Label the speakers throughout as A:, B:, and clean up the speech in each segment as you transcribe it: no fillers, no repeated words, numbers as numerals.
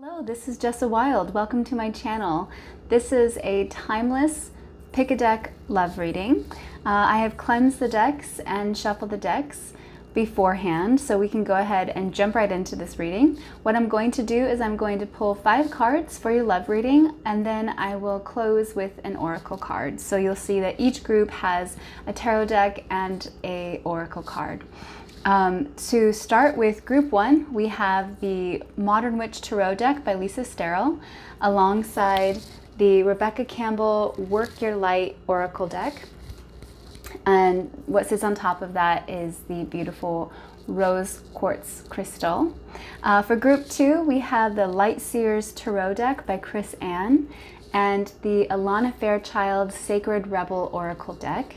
A: Hello, this is Jessa Wild. Welcome to my channel. This is a timeless pick a deck love reading. I have cleansed the decks and shuffled the decks beforehand, so we can go ahead and jump right into this reading. What I'm going to do is I'm going to pull 5 cards for your love reading, and then I will close with an oracle card. So you'll see that each group has a tarot deck and an oracle card. To start with group 1, we have the Modern Witch Tarot deck by Lisa Sterrell, alongside the Rebecca Campbell Work Your Light Oracle deck. And what sits on top of that is the beautiful rose quartz crystal. For group 2, we have the Light Seers Tarot deck by Chris Ann and the Alana Fairchild Sacred Rebel Oracle deck.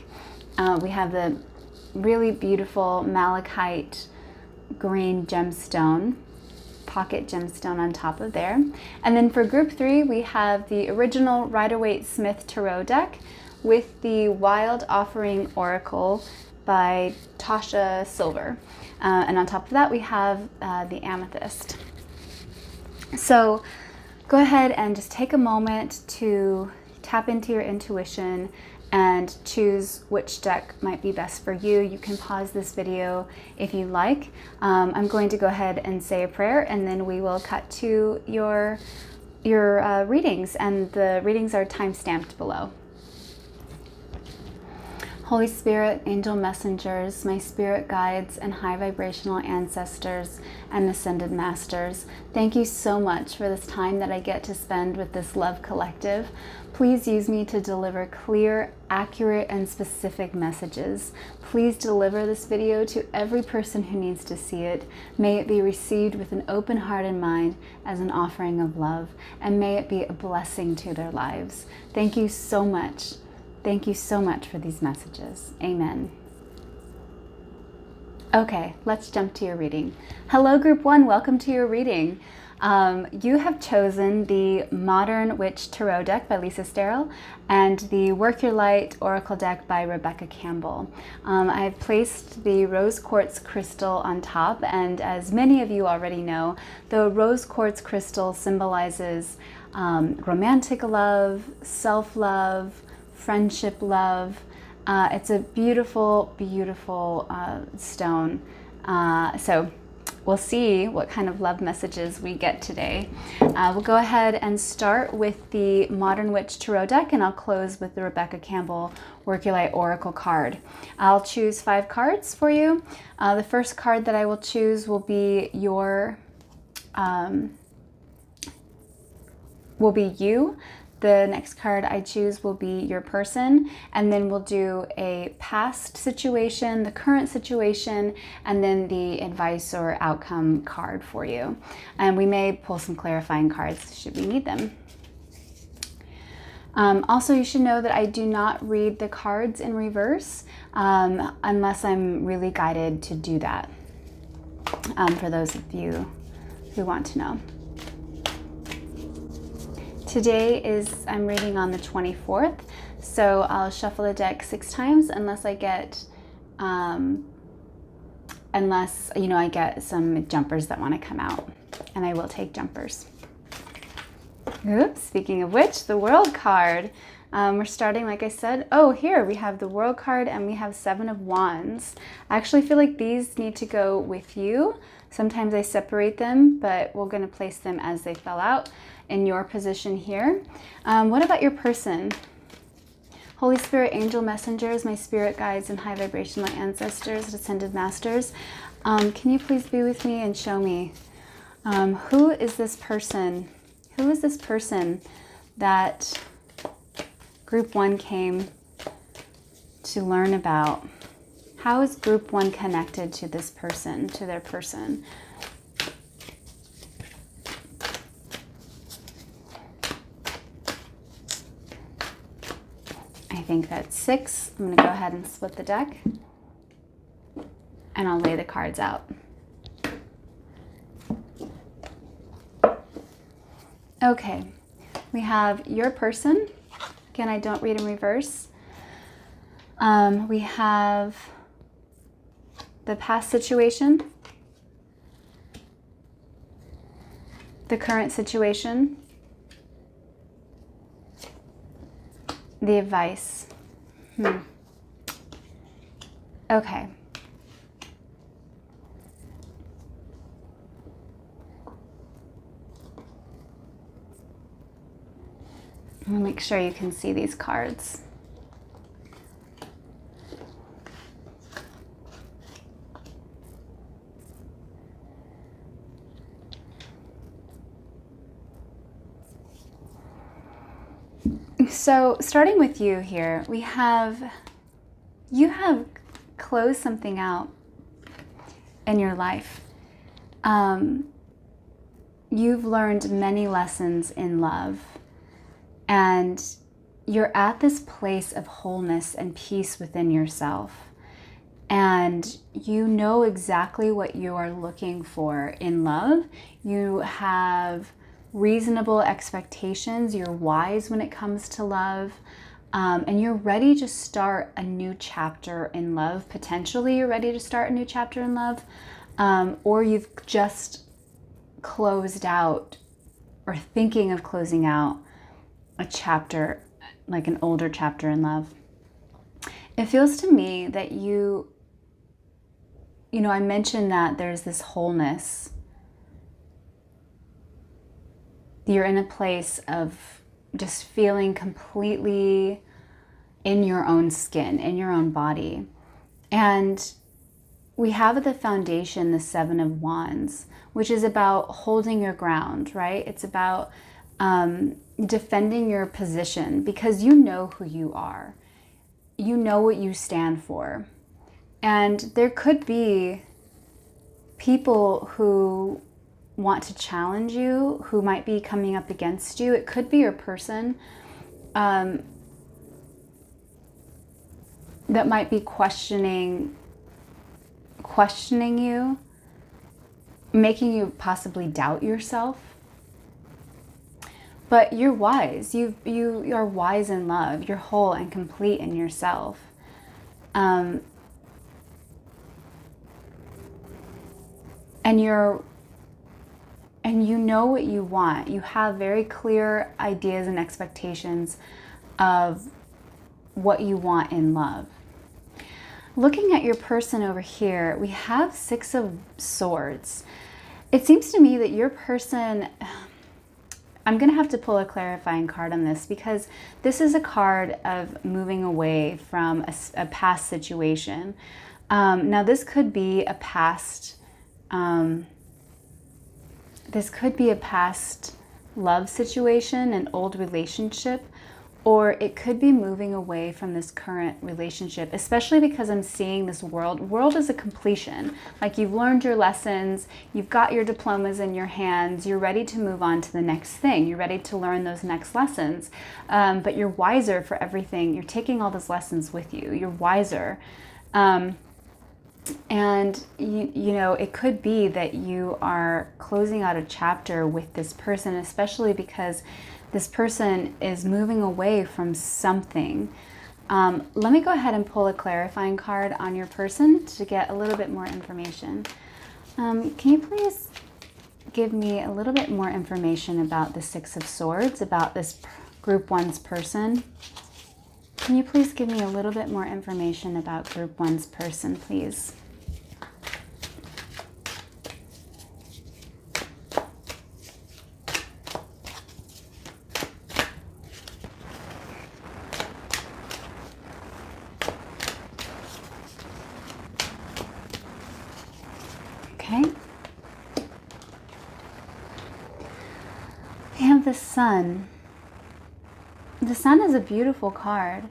A: We have the really beautiful malachite green gemstone, pocket gemstone on top of there. And then for group 3, we have the original Rider-Waite-Smith Tarot deck with the Wild Offering Oracle by Tasha Silver. And on top of that, we have the Amethyst. So go ahead and just take a moment to tap into your intuition and choose which deck might be best for you. You can pause this video if you like. I'm going to go ahead and say a prayer, and then we will cut to your readings, and the readings are time-stamped below. Holy Spirit, angel messengers, my spirit guides and high vibrational ancestors and ascended masters, thank you so much for this time that I get to spend with this love collective. Please use me to deliver clear, accurate, and specific messages. Please deliver this video to every person who needs to see it. May it be received with an open heart and mind as an offering of love, and may it be a blessing to their lives. Thank you so much. Thank you so much for these messages. Amen. Okay, let's jump to your reading. Hello, Group 1. Welcome to your reading. You have chosen the Modern Witch Tarot deck by Lisa Sterrell and the Work Your Light Oracle deck by Rebecca Campbell. I've placed the rose quartz crystal on top, and as many of you already know, the rose quartz crystal symbolizes romantic love, self-love, friendship love. It's a beautiful, beautiful stone. So we'll see what kind of love messages we get today. We'll go ahead and start with the Modern Witch Tarot deck, and I'll close with the Rebecca Campbell Work Your Light Oracle card. I'll choose 5 cards for you. The first card that I will choose will be you. The next card I choose will be your person, and then we'll do a past situation, the current situation, and then the advice or outcome card for you. And we may pull some clarifying cards should we need them. Also, you should know that I do not read the cards in reverse unless I'm really guided to do that, for those of you who want to know. Today I'm reading on the 24th, so I'll shuffle the deck 6 times unless I get, I get some jumpers that want to come out, and I will take jumpers. Oops, speaking of which, the World card. We're starting, like I said, here we have the World card and we have 7 of Wands. I actually feel like these need to go with you. Sometimes I separate them, but we're going to place them as they fell out in your position here. What about your person? Holy Spirit, angel messengers, my spirit guides and high vibrational ancestors, ascended masters, can you please be with me and show me who is this person? Who is this person that Group 1 came to learn about? How is Group 1 connected to this person, to their person? I think that's 6. I'm going to go ahead and split the deck, and I'll lay the cards out. Okay, we have your person. Again, I don't read in reverse. We have the past situation, the current situation, the advice. Okay. I'll make sure you can see these cards. So starting with you here, you have closed something out in your life. You've learned many lessons in love, and you're at this place of wholeness and peace within yourself. And you know exactly what you are looking for in love. You have reasonable expectations. You're wise when it comes to love. And you're ready to start a new chapter in love. Potentially you're ready to start a new chapter in love. Or you've just closed out or thinking of closing out a chapter, like an older chapter in love. It feels to me that you know, I mentioned that there's this wholeness. You're in a place of just feeling completely in your own skin, in your own body. And we have at the foundation the Seven of Wands, which is about holding your ground, right? It's about defending your position because you know who you are. You know what you stand for. And there could be people who want to challenge you, who might be coming up against you. It could be your person that might be questioning you, making you possibly doubt yourself. But you're wise. You are wise in love. You're whole and complete in yourself. And you know what you want. You have very clear ideas and expectations of what you want in love. Looking at your person over here, we have Six of Swords. It seems to me that your person, I'm going to have to pull a clarifying card on this because this is a card of moving away from a past situation. Now this could be a past love situation, an old relationship, or it could be moving away from this current relationship, especially because I'm seeing this world. World is a completion. Like you've learned your lessons, you've got your diplomas in your hands, you're ready to move on to the next thing. You're ready to learn those next lessons, but you're wiser for everything. You're taking all those lessons with you. You're wiser. And you know, it could be that you are closing out a chapter with this person, especially because this person is moving away from something. Let me go ahead and pull a clarifying card on your person to get a little bit more information. Can you please give me a little bit more information about the Six of Swords, about this Group 1's person? Can you please give me a little bit more information about Group 1's person, please? Okay. We have the Sun. The Sun is a beautiful card.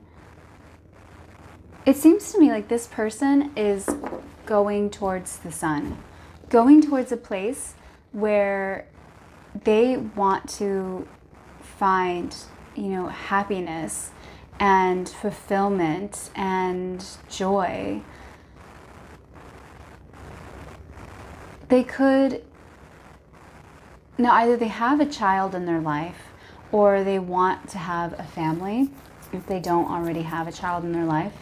A: It seems to me like this person is going towards the sun, going towards a place where they want to find, you know, happiness and fulfillment and joy. They could, now either they have a child in their life or they want to have a family if they don't already have a child in their life.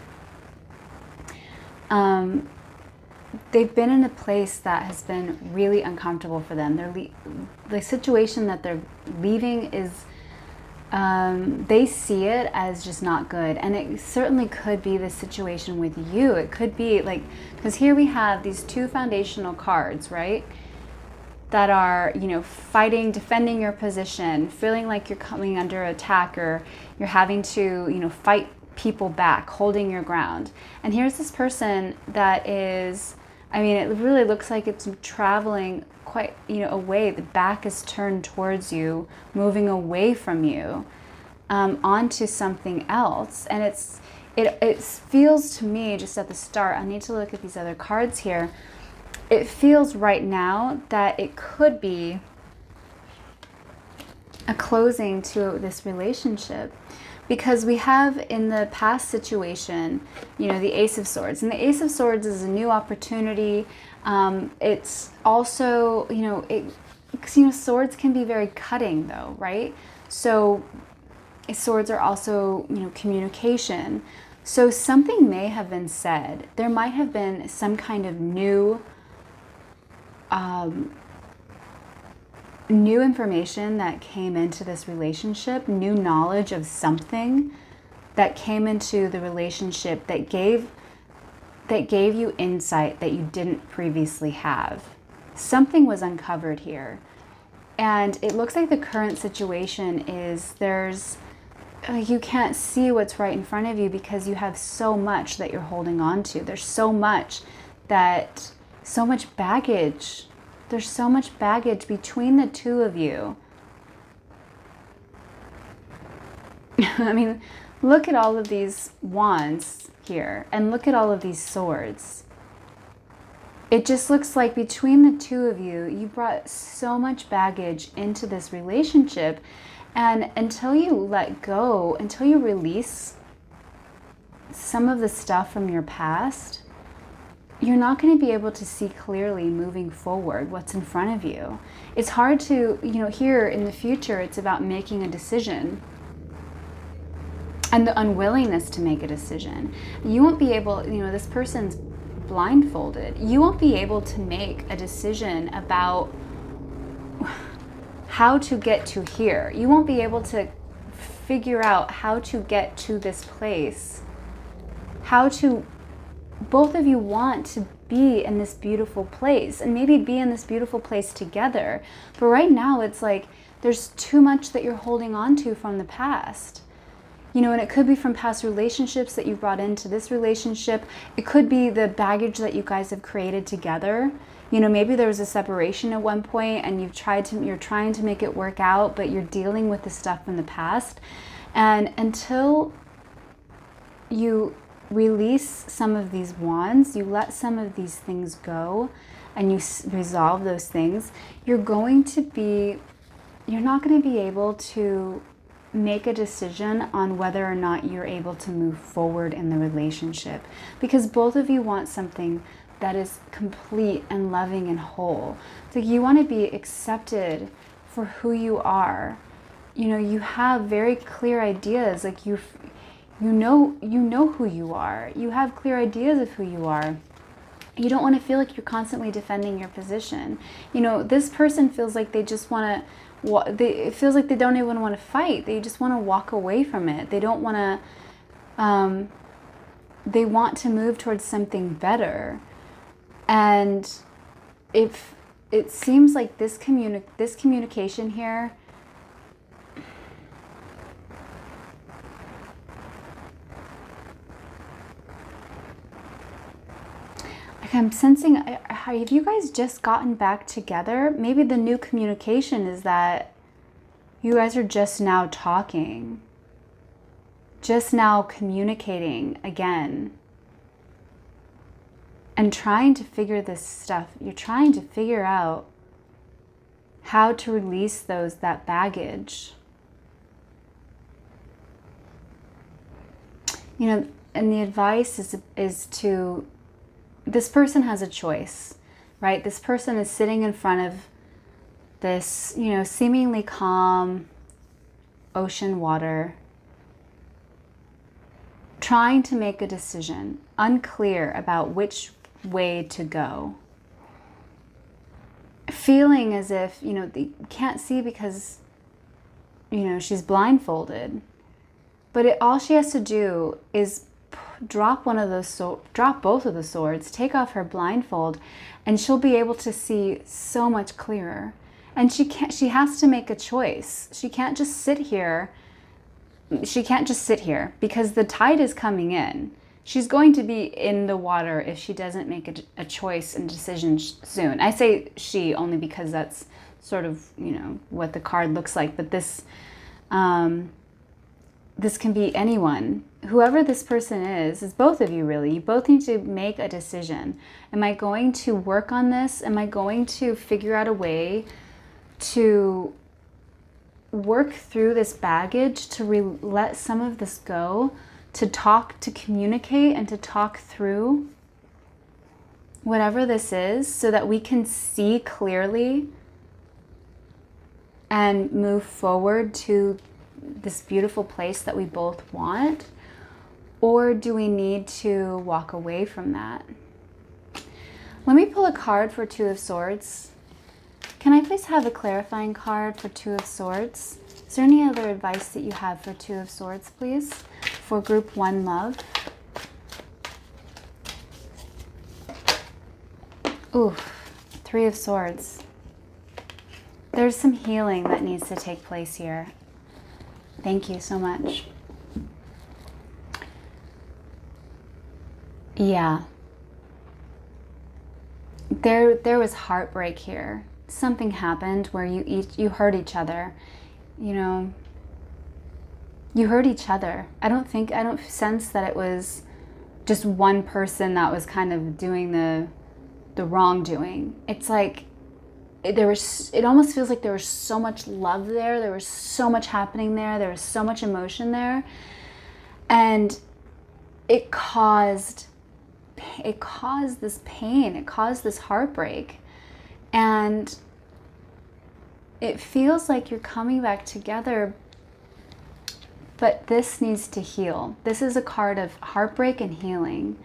A: they've been in a place that has been really uncomfortable for them. The situation that they're leaving is, they see it as just not good. And it certainly could be the situation with you. It could be like, because here we have these two foundational cards, right? That are, you know, fighting, defending your position, feeling like you're coming under attack, or you're having to, you know, fight people back, holding your ground. And here's this person that is, I mean, it really looks like it's traveling quite, you know, away. The back is turned towards you, moving away from you, onto something else. And it feels to me, just at the start, I need to look at these other cards here. It feels right now that it could be a closing to this relationship, because we have in the past situation, you know, the Ace of Swords, and the Ace of Swords is a new opportunity. It's also, you know, swords can be very cutting though, right? So swords are also, you know, communication. So something may have been said. There might have been some kind of new information that came into this relationship, new knowledge of something that came into the relationship that gave you insight that you didn't previously have. Something was uncovered here. And it looks like the current situation is you can't see what's right in front of you because you have so much that you're holding on to. There's so much baggage. There's so much baggage between the two of you. I mean, look at all of these wands here, and look at all of these swords. It just looks like between the two of you, you brought so much baggage into this relationship, and until you let go, until you release some of the stuff from your past, you're not going to be able to see clearly moving forward what's in front of you. It's hard to, you know, here in the future, it's about making a decision and the unwillingness to make a decision. You won't be able, you know, this person's blindfolded. You won't be able to make a decision about how to get to here. You won't be able to figure out how to get to this place. Both of you want to be in this beautiful place, and maybe be in this beautiful place together. But right now it's like there's too much that you're holding on to from the past. You know, and it could be from past relationships that you brought into this relationship. It could be the baggage that you guys have created together. You know, maybe there was a separation at one point and you're trying to make it work out, but you're dealing with the stuff from the past. And until you release some of these wands, you let some of these things go, and you resolve those things, you're not going to be able to make a decision on whether or not you're able to move forward in the relationship, because both of you want something that is complete and loving and whole. So you want to be accepted for who you are. You know, you have very clear ideas, like you know who you are. You have clear ideas of who you are. You don't want to feel like you're constantly defending your position. You know, this person feels like they just want to, it feels like they don't even want to fight. They just want to walk away from it. They don't want to, they want to move towards something better. And if it seems like this communication here, I'm sensing, have you guys just gotten back together? Maybe the new communication is that you guys are just now talking, just now communicating again, and trying to figure this stuff. You're trying to figure out how to release that baggage. You know, and the advice is to, this person has a choice, right? This person is sitting in front of this, you know, seemingly calm ocean water, trying to make a decision, unclear about which way to go. Feeling as if, you know, they can't see because, you know, she's blindfolded. But all she has to do is drop both of the swords, take off her blindfold, and she'll be able to see so much clearer. And she has to make a choice. She can't just sit here. She can't just sit here because the tide is coming in. She's going to be in the water if she doesn't make a choice and decision soon. I say she only because that's sort of, you know, what the card looks like. But this can be anyone. Whoever this person is both of you really. You both need to make a decision. Am I going to work on this? Am I going to figure out a way to work through this baggage, to let some of this go, to talk, to communicate, and to talk through whatever this is so that we can see clearly and move forward to this beautiful place that we both want? Or do we need to walk away from that? Let me pull a card for Two of Swords. Can I please have a clarifying card for Two of Swords? Is there any other advice that you have for Two of Swords, please? For Group 1 Love. Ooh, Three of Swords. There's some healing that needs to take place here. Thank you so much. Yeah. There was heartbreak here. Something happened where you hurt each other. You know, you hurt each other. I don't sense that it was just one person that was kind of doing the wrongdoing. It's like it almost feels like there was so much love there. There was so much happening there. There was so much emotion there. And it caused this pain. It caused this heartbreak. And it feels like you're coming back together, but this needs to heal. This is a card of heartbreak and healing.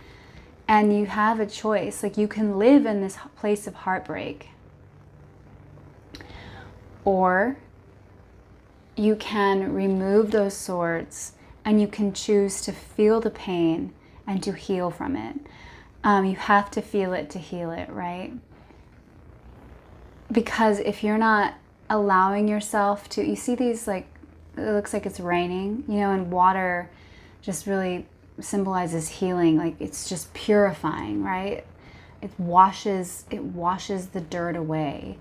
A: And you have a choice. Like, you can live in this place of heartbreak, or you can remove those swords and you can choose to feel the pain and to heal from it. You have to feel it to heal it, right? Because if you're not allowing yourself to, you see these, like, it looks like it's raining, you know, and water just really symbolizes healing. Like, it's just purifying, right? It washes the dirt away.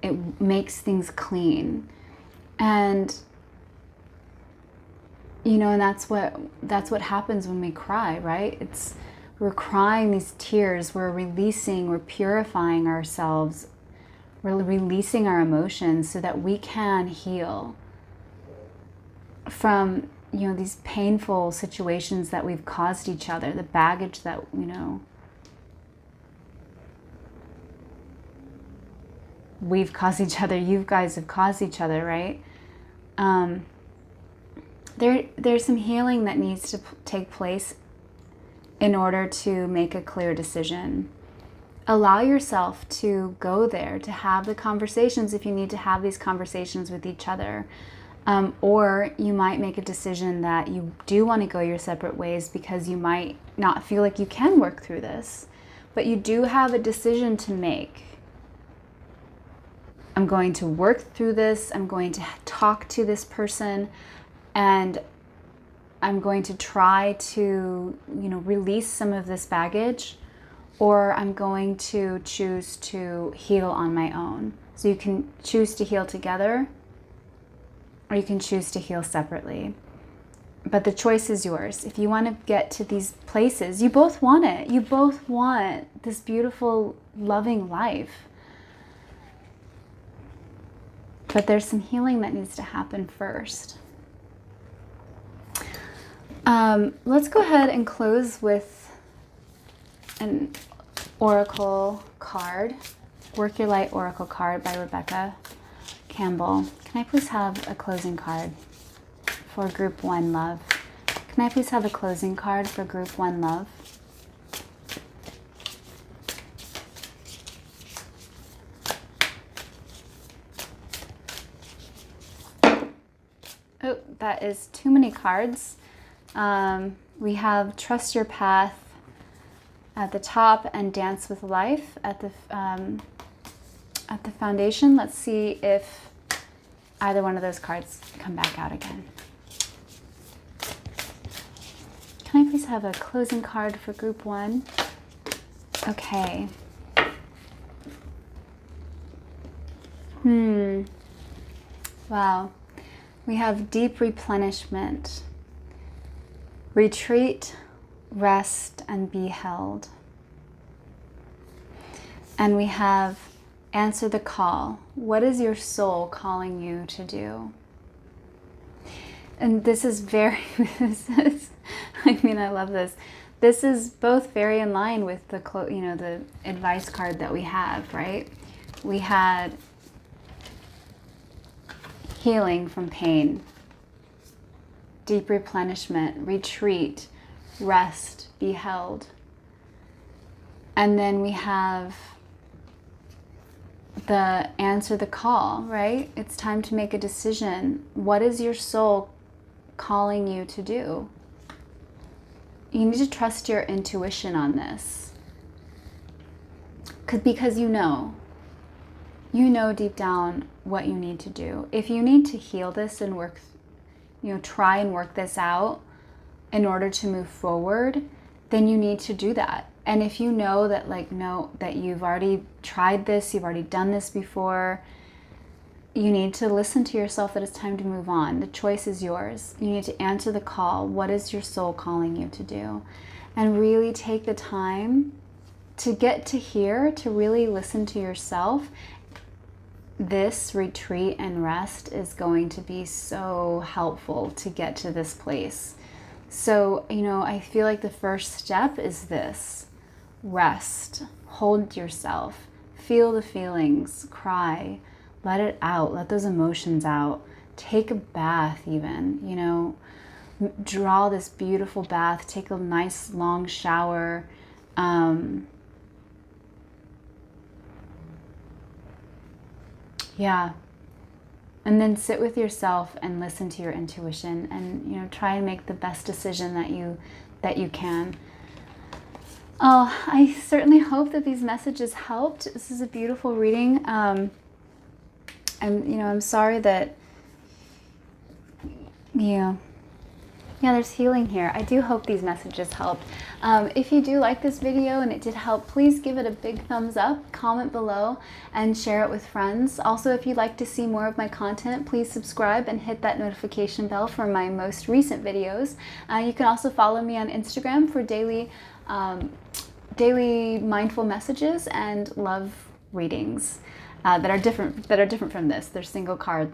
A: It makes things clean. And, you know, and that's what happens when we cry, right? We're crying these tears, we're releasing, we're purifying ourselves, we're releasing our emotions so that we can heal from, you know, these painful situations that we've caused each other, the baggage that, you know, we've caused each other, you guys have caused each other, right? There's some healing that needs to take place in order to make a clear decision. Allow yourself to go there, to have the conversations if you need to have these conversations with each other. Or you might make a decision that you do want to go your separate ways because you might not feel like you can work through this. But you do have a decision to make. I'm going to work through this. I'm going to talk to this person. And I'm going to try to, you know, release some of this baggage. Or I'm going to choose to heal on my own. So you can choose to heal together, or you can choose to heal separately. But the choice is yours. If you want to get to these places, you both want it. You both want this beautiful, loving life. But there's some healing that needs to happen first. Let's go ahead and close with an oracle card. Work Your Light Oracle card by Rebecca Campbell. Can I please have a closing card for Group 1 Love? Can I please have a closing card for Group 1 Love? Oh, that is too many cards. We have Trust Your Path at the top and Dance with Life at the foundation. Let's see if either one of those cards come back out again. Can I please have a closing card for group 1? Okay. Wow. We have deep replenishment, retreat, rest, and be held. And we have answer the call. What is your soul calling you to do? And this is very, I love this. This is both very in line with the, the advice card that we have, right? We had healing from pain, deep replenishment, retreat, rest, be held. And then we have the answer the call, right? It's time to make a decision. What is your soul calling you to do? You need to trust your intuition on this. Because you know deep down what you need to do. If you need to heal this and work, try and work this out in order to move forward, then you need to do that. And if you know that, that you've already tried this, you've already done this before, you need to listen to yourself that it's time to move on. The choice is yours. You need to answer the call. What is your soul calling you to do? And really take the time to get to here, to really listen to yourself. This retreat and rest is going to be so helpful to get to this place. So, I feel like the first step is this. Rest. Hold yourself. Feel the feelings. Cry. Let it out. Let those emotions out. Take a bath even, draw this beautiful bath. Take a nice long shower. Yeah. And then sit with yourself and listen to your intuition and, try and make the best decision that you can. Oh, I certainly hope that these messages helped. This is a beautiful reading. I'm sorry that, there's healing here. I do hope these messages helped. If you do like this video and it did help, please give it a big thumbs up, comment below, and share it with friends. Also, if you'd like to see more of my content, please subscribe and hit that notification bell for my most recent videos. You can also follow me on Instagram for daily mindful messages and love readings. That are different from this. They're single card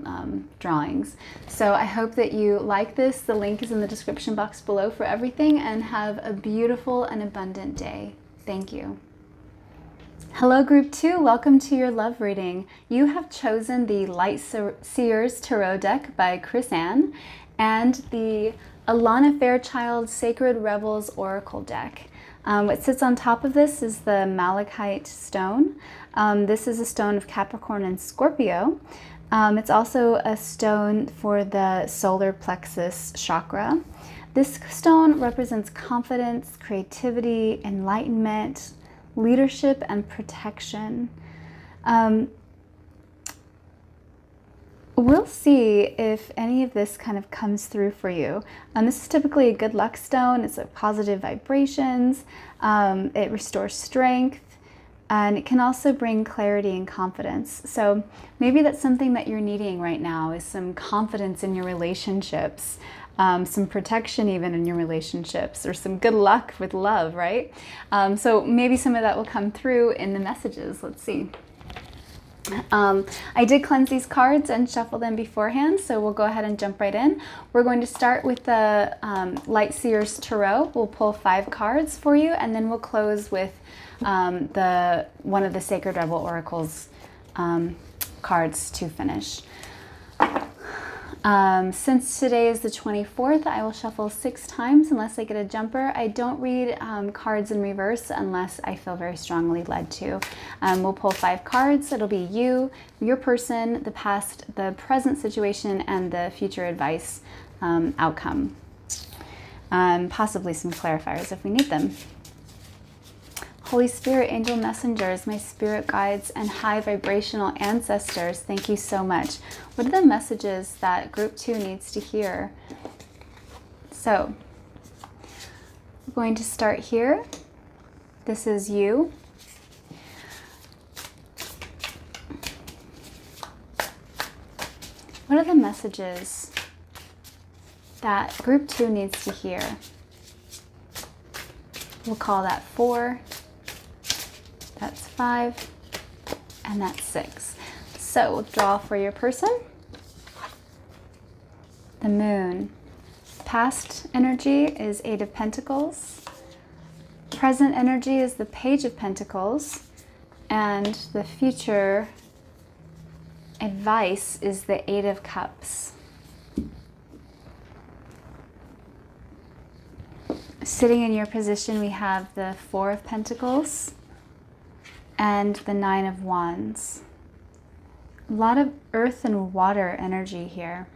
A: drawings. So I hope that you like this. The link is in the description box below for everything, and have a beautiful and abundant day. Thank you. Hello group 2, welcome to your love reading. You have chosen the Light Seers Tarot deck by Chris Ann and the Alana Fairchild Sacred Rebels Oracle deck. What sits on top of this is the Malachite stone. This is a stone of Capricorn and Scorpio. It's also a stone for the solar plexus chakra. This stone represents confidence, creativity, enlightenment, leadership, and protection. We'll see if any of this kind of comes through for you. This is typically a good luck stone. It's a positive vibrations. It restores strength, and it can also bring clarity and confidence. So maybe that's something that you're needing right now, is some confidence in your relationships, some protection even in your relationships, or some good luck with love, right? So maybe some of that will come through in the messages. Let's see. I did cleanse these cards and shuffle them beforehand, so we'll go ahead and jump right in. We're going to start with the Light Seers Tarot. We'll pull 5 cards for you, and then we'll close with one of the Sacred Rebel Oracle's cards to finish. Since today is the 24th, I will shuffle 6 times unless I get a jumper. I don't read cards in reverse unless I feel very strongly led to. We'll pull 5 cards. It'll be you, your person, the past, the present situation, and the future advice outcome. Possibly some clarifiers if we need them. Holy Spirit, angel messengers, my spirit guides, and high vibrational ancestors, thank you so much. What are the messages that group 2 needs to hear? So, we're going to start here. This is you. What are the messages that group 2 needs to hear? We'll call that 4. That's 5, and that's 6. So we'll draw for your person. The moon. Past energy is 8 of Pentacles. Present energy is the Page of Pentacles. And the future advice is the 8 of Cups. Sitting in your position, we have the 4 of Pentacles and the 9 of Wands. A lot of earth and water energy here.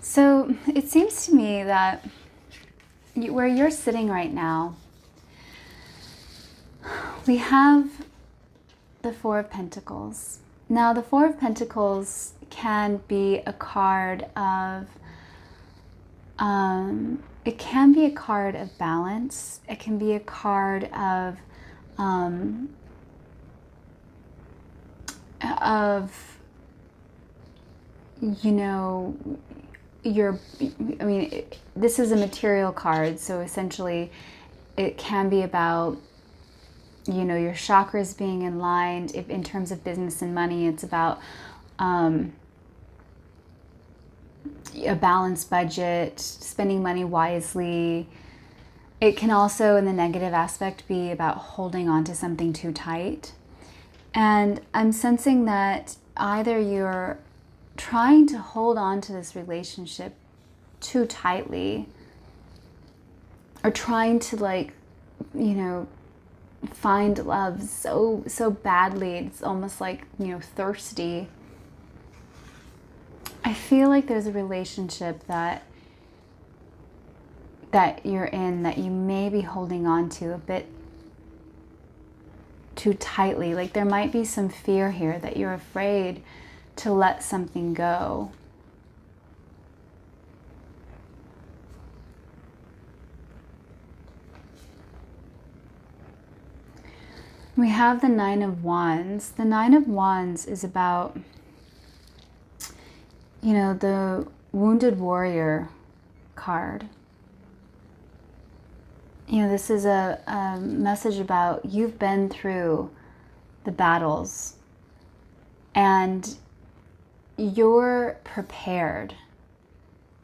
A: So it seems to me that where you're sitting right now, we have the 4 of Pentacles. Now the 4 of Pentacles can be a card of, it can be a card of balance. It can be a card of you know, this is a material card, so essentially it can be about, you know, your chakras being in line. If in terms of business and money, it's about a balanced budget, spending money wisely. It can also, in the negative aspect, be about holding on to something too tight. And I'm sensing that either you're trying to hold on to this relationship too tightly, or trying to, like, you know, find love so badly, it's almost like, you know, thirsty. I feel like there's a relationship that you're in that you may be holding on to a bit too tightly. Like there might be some fear here that you're afraid to let something go. We have the 9 of Wands. The 9 of Wands is about, you know, the wounded warrior card. You know, this is a message about you've been through the battles and you're prepared.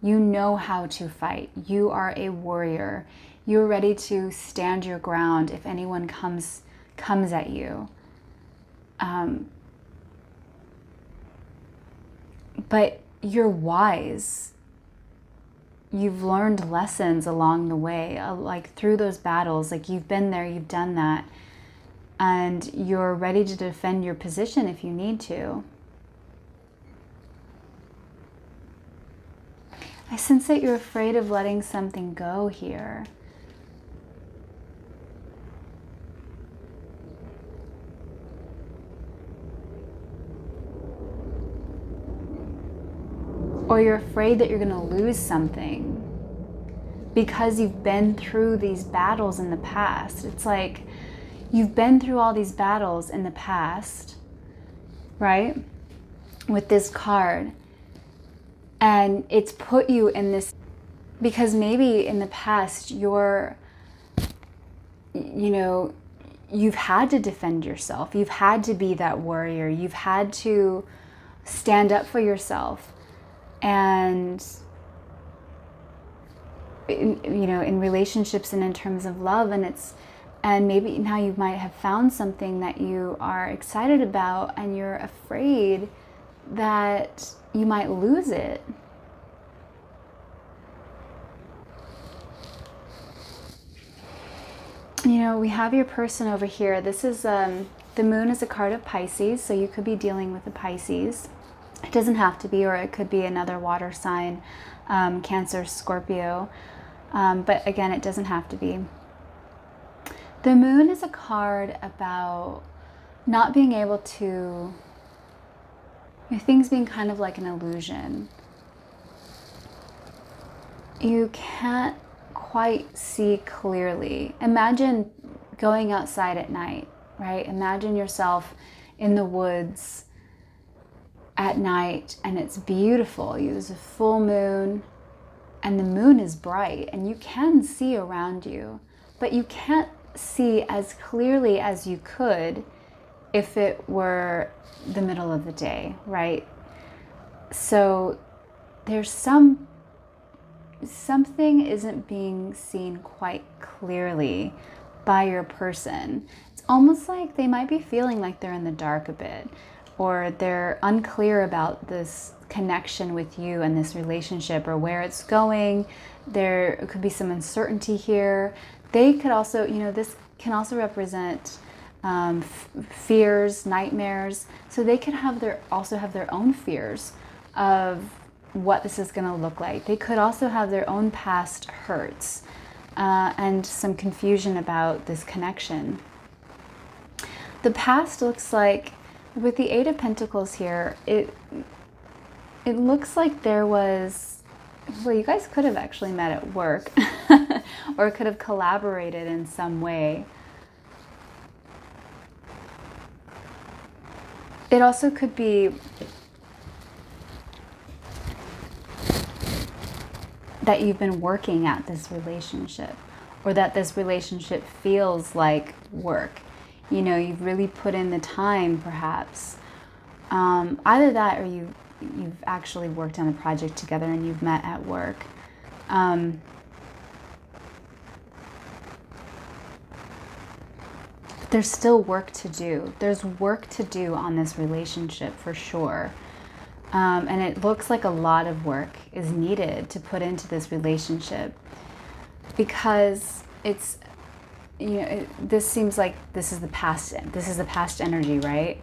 A: You know how to fight. You are a warrior. You're ready to stand your ground if anyone comes at you. But you're wise. You've learned lessons along the way, like through those battles. Like you've been there, you've done that, and you're ready to defend your position if you need to. I sense that you're afraid of letting something go here. Or you're afraid that you're going to lose something because you've been through these battles in the past. It's like you've been through all these battles in the past, right? With this card. And it's put you in this, because maybe in the past you're, you know, you've had to defend yourself. You've had to be that warrior. You've had to stand up for yourself, and in relationships and in terms of love, and maybe now you might have found something that you are excited about and you're afraid that you might lose it. We have your person over here. This is the moon is a card of Pisces, so you could be dealing with a Pisces. It doesn't have to be, or it could be another water sign, Cancer, Scorpio. But again, it doesn't have to be. The moon is a card about not being able to, things being kind of like an illusion. You can't quite see clearly. Imagine going outside at night, right? Imagine yourself in the woods at night and it's beautiful. There's a full moon and the moon is bright and you can see around you, but you can't see as clearly as you could if it were the middle of the day, right? So there's something isn't being seen quite clearly by your person. It's almost like they might be feeling like they're in the dark a bit, or they're unclear about this connection with you and this relationship or where it's going. There could be some uncertainty here. They could also, this can also represent fears, nightmares. So they could also have their own fears of what this is going to look like. They could also have their own past hurts and some confusion about this connection. The past looks like, with the Eight of Pentacles here, it looks like there was, well, you guys could have actually met at work or could have collaborated in some way. It also could be that you've been working at this relationship, or that this relationship feels like work. You've really put in the time, perhaps. Either that, or you've actually worked on a project together and you've met at work. There's still work to do. There's work to do on this relationship for sure. And it looks like a lot of work is needed to put into this relationship, because it's, this seems like this is the past energy, right?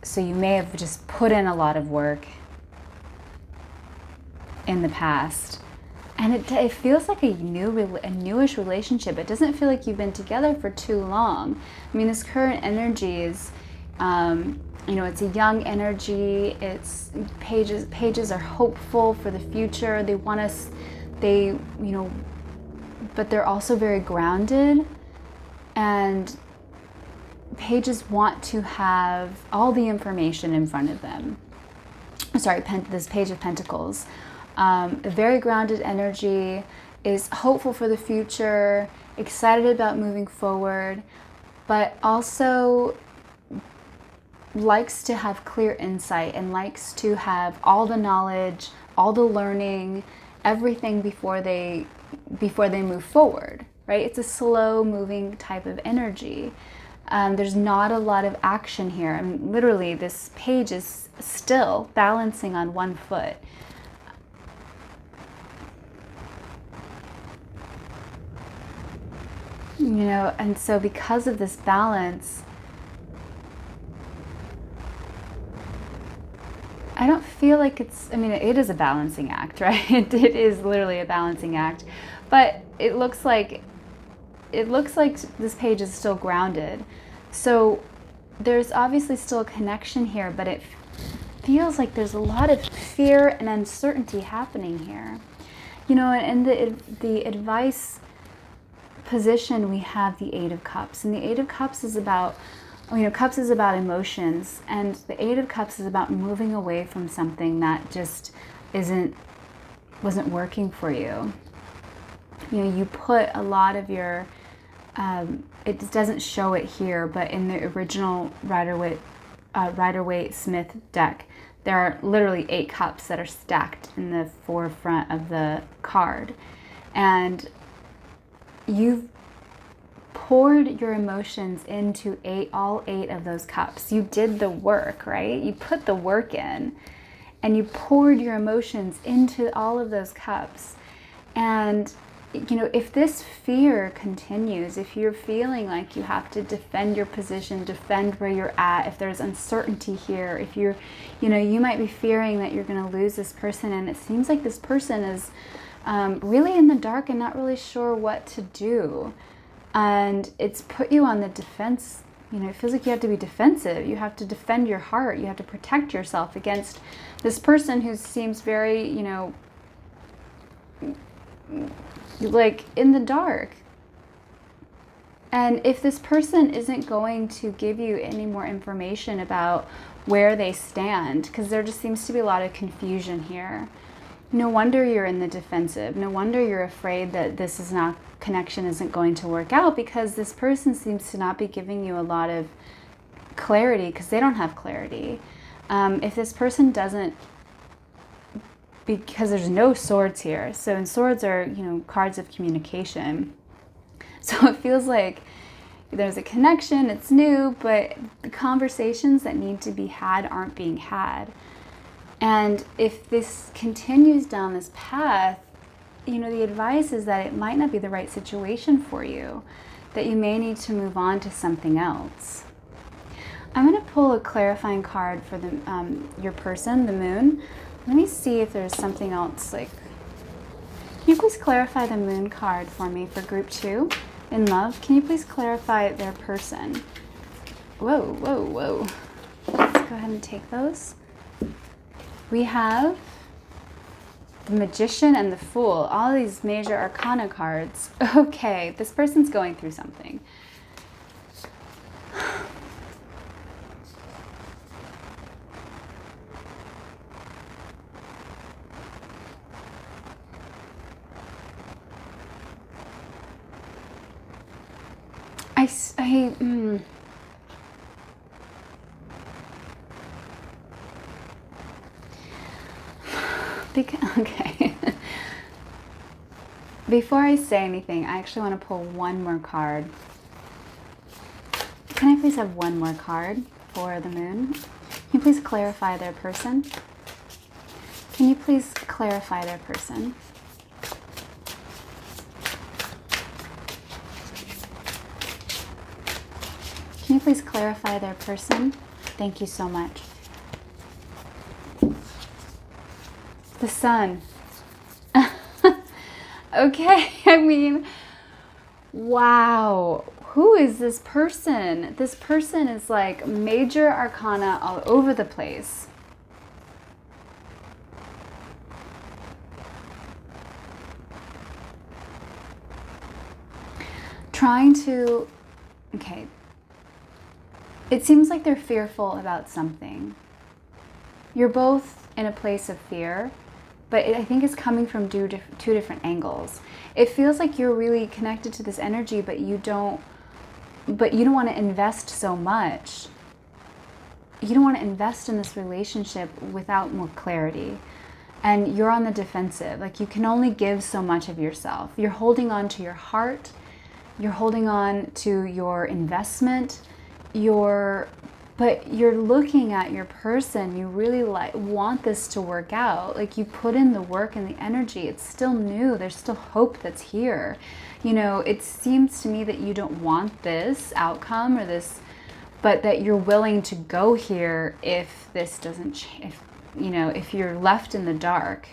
A: So you may have just put in a lot of work in the past, and it feels like a newish relationship. It doesn't feel like you've been together for too long. I mean, this current energy is, it's a young energy. It's pages are hopeful for the future. They want us, but they're also very grounded, and pages want to have all the information in front of them. Sorry, this Page of Pentacles. A very grounded energy, is hopeful for the future, excited about moving forward, but also likes to have clear insight and likes to have all the knowledge, all the learning, everything before they move forward, right? It's a slow moving type of energy. There's not a lot of action here. I mean, literally, this page is still balancing on one foot. And so because of this balance, I don't feel like it is a balancing act, right? It is literally a balancing act, but it looks like this page is still grounded. So there's obviously still a connection here, but it feels like there's a lot of fear and uncertainty happening here. And the advice position, we have the Eight of Cups, and the Eight of Cups is about, Cups is about emotions, and the Eight of Cups is about moving away from something that just wasn't working for you. You put a lot of your, it doesn't show it here, but in the original Rider-Waite Rider-Waite Smith deck, there are literally 8 cups that are stacked in the forefront of the card. And you've poured your emotions into all 8 of those cups. You did the work, right? You put the work in and you poured your emotions into all of those cups. And, you know, if this fear continues, if you're feeling like you have to defend your position, defend where you're at, if there's uncertainty here, if you're, you know, you might be fearing that you're going to lose this person, and it seems like this person is really in the dark and not really sure what to do. And it's put you on the defense. You know, it feels like you have to be defensive. You have to defend your heart. You have to protect yourself against this person who seems very, you know, like in the dark. And if this person isn't going to give you any more information about where they stand, because there just seems to be a lot of confusion here, no wonder you're in the defensive. No wonder you're afraid that this is not, connection isn't going to work out, because this person seems to not be giving you a lot of clarity, because they don't have clarity. If this person doesn't, because there's no swords here. So, and swords are, you know, cards of communication. So it feels like there's a connection, it's new, but the conversations that need to be had aren't being had. And if this continues down this path, you know, the advice is that it might not be the right situation for you, that you may need to move on to something else. I'm going to pull a clarifying card for the your person, the moon. Let me see if there's something else. Like, can you please clarify the moon card for me for group 2 in love? Can you please clarify their person? Whoa, whoa, whoa. Let's go ahead and take those. We have the Magician and the Fool. All these major arcana cards. Okay, this person's going through something. Okay. Before I say anything, I actually want to pull one more card. Can I please have one more card for the moon? Can you please clarify their person? Can you please clarify their person? Can you please clarify their person? Thank you so much. The Sun. Okay, I mean, wow. Who is this person? This person is like major arcana all over the place. Trying to, okay. It seems like they're fearful about something. You're both in a place of fear, but I think it's coming from two different angles. It feels like you're really connected to this energy, but you don't want to invest so much. You don't want to invest in this relationship without more clarity. And you're on the defensive. Like, you can only give so much of yourself. You're holding on to your heart. You're holding on to your investment. But you're looking at your person. You really want this to work out. Like, you put in the work and the energy. It's still new. There's still hope that's here. You know, it seems to me that you don't want this outcome or this, but that you're willing to go here if this doesn't change. You know, if you're left in the dark.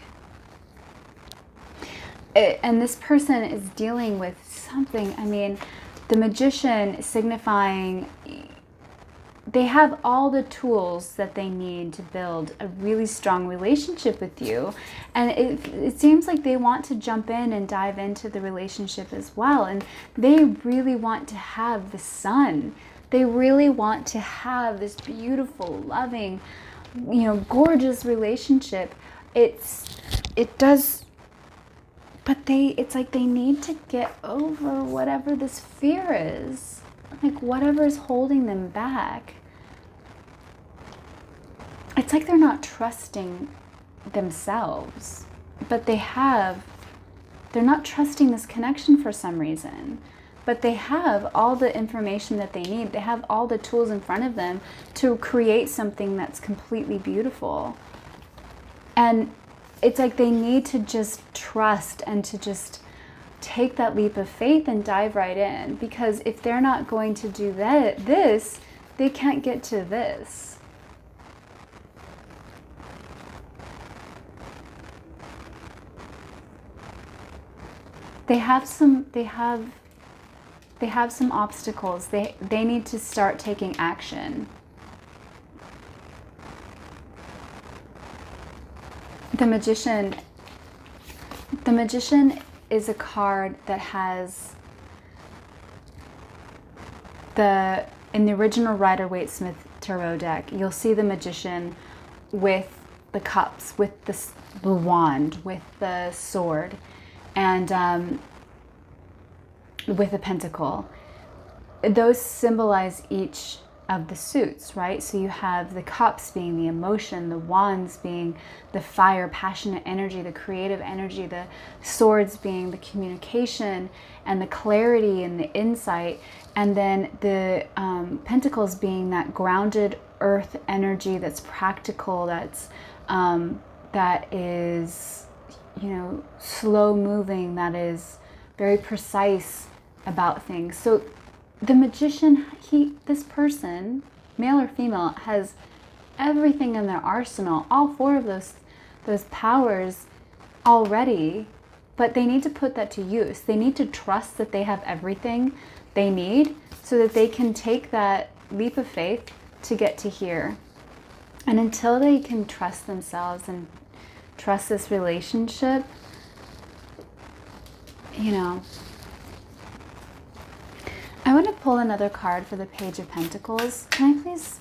A: And this person is dealing with something. I mean, the Magician signifying they have all the tools that they need to build a really strong relationship with you. And it seems like they want to jump in and dive into the relationship as well. And they really want to have the Sun. They really want to have this beautiful, loving, you know, gorgeous relationship. It's like they need to get over whatever this fear is. Like, whatever is holding them back. it's like they're not trusting themselves, but they're not trusting this connection for some reason. But they have all the information that they need. They have all the tools in front of them to create something that's completely beautiful. And it's like they need to just trust and to just take that leap of faith and dive right in. Because if they're not going to do this, they can't get to this. They have some obstacles. They need to start taking action. The Magician is a card that has in the original Rider-Waite Smith Tarot deck, you'll see the Magician with the cups, with the wand, with the sword, and with a pentacle. Those symbolize each of the suits, right? So you have the cups being the emotion, the wands being the fire, passionate energy, the creative energy, the swords being the communication and the clarity and the insight, and then the pentacles being that grounded earth energy that's practical, that is, slow moving, that is very precise about things. So the Magician, this person, male or female, has everything in their arsenal, all four of those powers already, but they need to put that to use. They need to trust that they have everything they need so that they can take that leap of faith to get to here. And until they can trust themselves and trust this relationship, I want to pull another card for the Page of Pentacles. Can I please,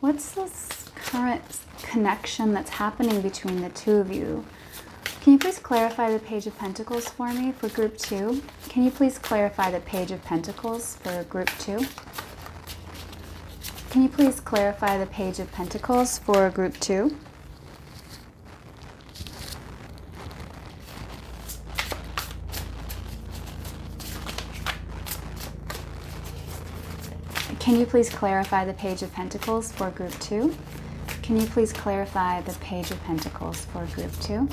A: what's this current connection that's happening between the two of you? Can you please clarify the Page of Pentacles for me for group 2? Can you please clarify the Page of Pentacles for group 2? Can you please clarify the Page of Pentacles for group 2? Can you please clarify the Page of Pentacles for group 2? Can you please clarify the Page of Pentacles for group 2?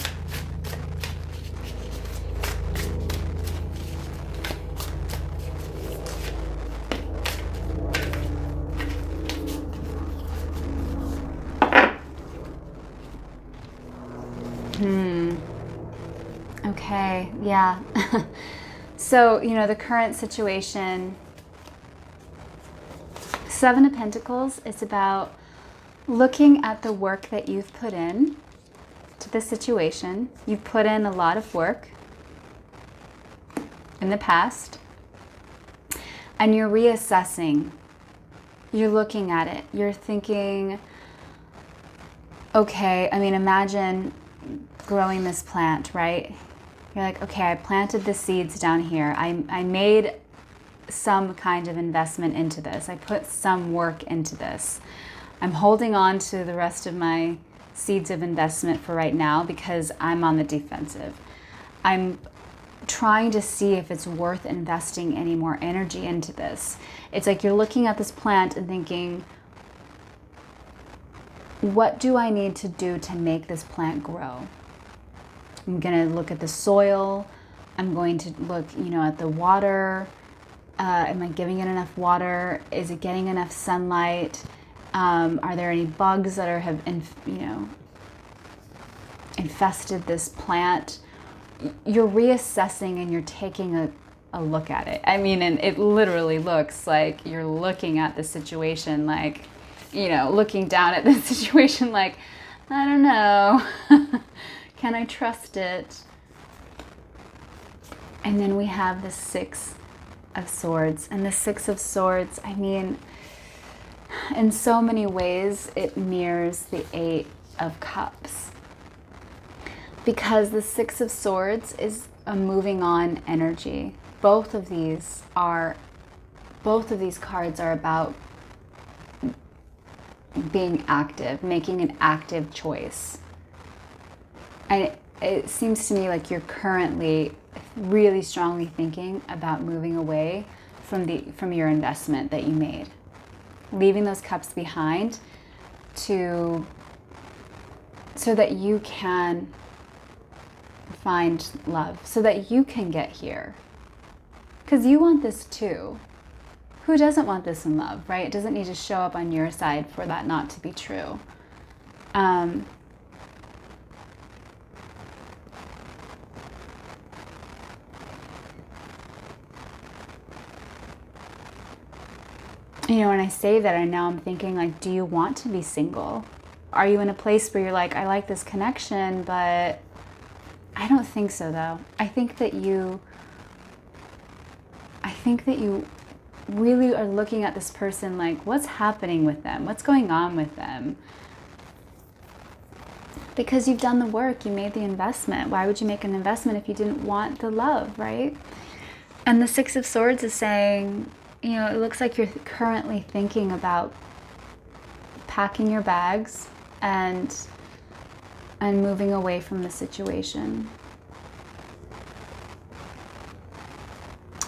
A: Okay, yeah. So, the current situation, Seven of Pentacles is about looking at the work that you've put in to the situation. You've put in a lot of work in the past, and you're reassessing. You're looking at it. You're thinking, okay, imagine growing this plant, right? You're like, okay, I planted the seeds down here. I made some kind of investment into this. I put some work into this. I'm holding on to the rest of my seeds of investment for right now because I'm on the defensive. I'm trying to see if it's worth investing any more energy into this. It's like you're looking at this plant and thinking, what do I need to do to make this plant grow? I'm going to look at the soil. I'm going to look, at the water. Am I giving it enough water? Is it getting enough sunlight? Are there any bugs that have infested this plant? You're reassessing and you're taking a look at it. And it literally looks like you're looking at the situation like, looking down at the situation like, I don't know. Can I trust it? And then we have the Six of Swords. And the Six of Swords, in so many ways, it mirrors the Eight of Cups. Because the Six of Swords is a moving on energy. Both of these cards are about being active, making an active choice. And it seems to me like you're currently really strongly thinking about moving away from your investment that you made, leaving those cups behind so that you can find love, so that you can get here. Because you want this too. Who doesn't want this in love, right? It doesn't need to show up on your side for that not to be true. You know, when I say that, now I'm thinking, like, do you want to be single? Are you in a place where you're like, I like this connection, but I don't think so, though. I think that you really are looking at this person like, what's happening with them? What's going on with them? Because you've done the work, you made the investment. Why would you make an investment if you didn't want the love, right? And the Six of Swords is saying, you know, it looks like you're currently thinking about packing your bags and moving away from the situation.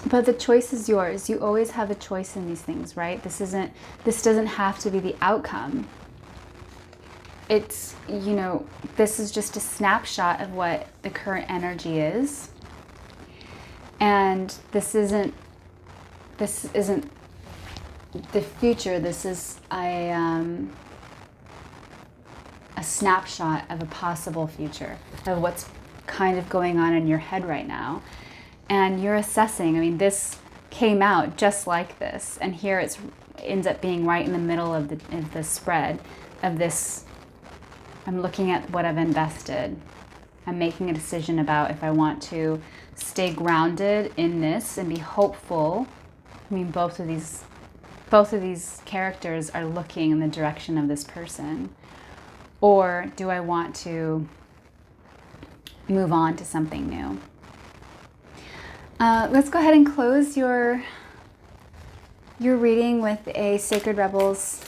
A: But the choice is yours. You always have a choice in these things, right? This doesn't have to be the outcome. It's, you know, this is just a snapshot of what the current energy is. And this isn't the future. This is a snapshot of a possible future, of what's kind of going on in your head right now. And you're assessing. I mean, this came out just like this, and here it ends up being right in the middle of the spread of this. I'm looking at what I've invested. I'm making a decision about if I want to stay grounded in this and be hopeful. I mean, both of these characters are looking in the direction of this person. Or do I want to move on to something new? Let's go ahead and close your reading with a Sacred Rebels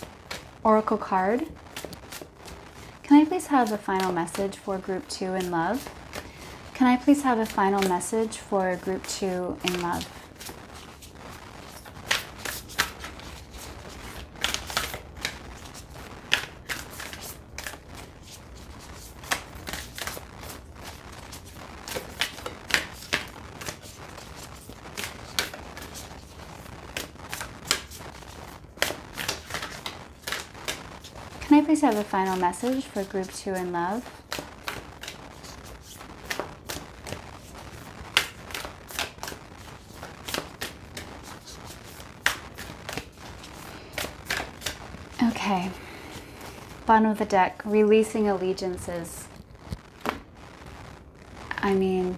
A: Oracle card. Can I please have a final message for Group 2 in love? Can I please have a final message for Group 2 in love? Can I please have a final message for Group 2 in love? Okay. Bottom of the deck, releasing allegiances. I mean,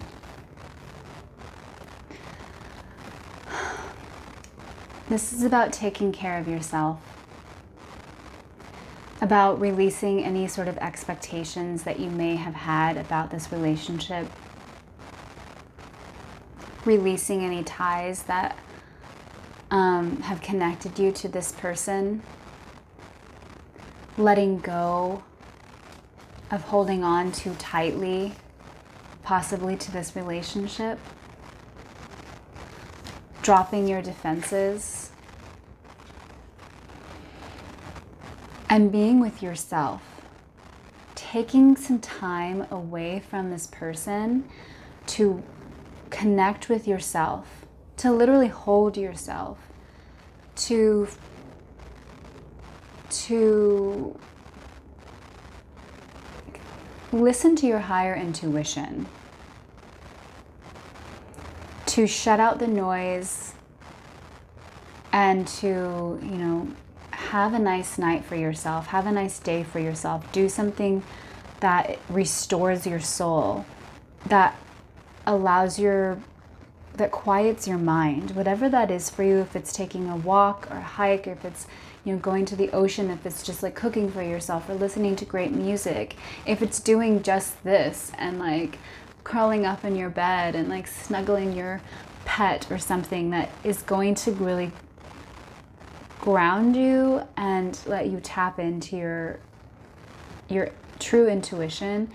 A: this is about taking care of yourself. About releasing any sort of expectations that you may have had about this relationship. Releasing any ties that have connected you to this person. Letting go of holding on too tightly, possibly to this relationship. Dropping your defenses. And being with yourself, taking some time away from this person to connect with yourself, to literally hold yourself, to listen to your higher intuition, to shut out the noise, and to, you know, have a nice night for yourself, have a nice day for yourself, do something that restores your soul, that quiets your mind, whatever that is for you. If it's taking a walk or a hike, or if it's, you know, going to the ocean, if it's just like cooking for yourself or listening to great music, if it's doing just this and like curling up in your bed and like snuggling your pet or something that is going to really ground you and let you tap into your true intuition,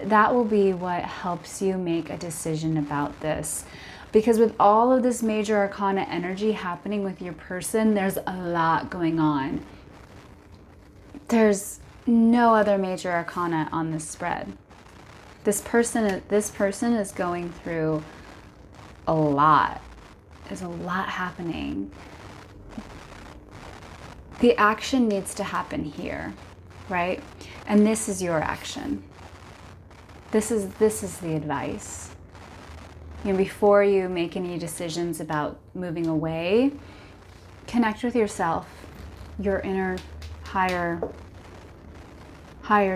A: that will be what helps you make a decision about this. Because with all of this major arcana energy happening with your person, there's a lot going on. There's no other major arcana on this spread. This person is going through a lot. There's a lot happening. The action needs to happen here, right? And this is your action. This is the advice. You know, before you make any decisions about moving away, connect with yourself, your inner higher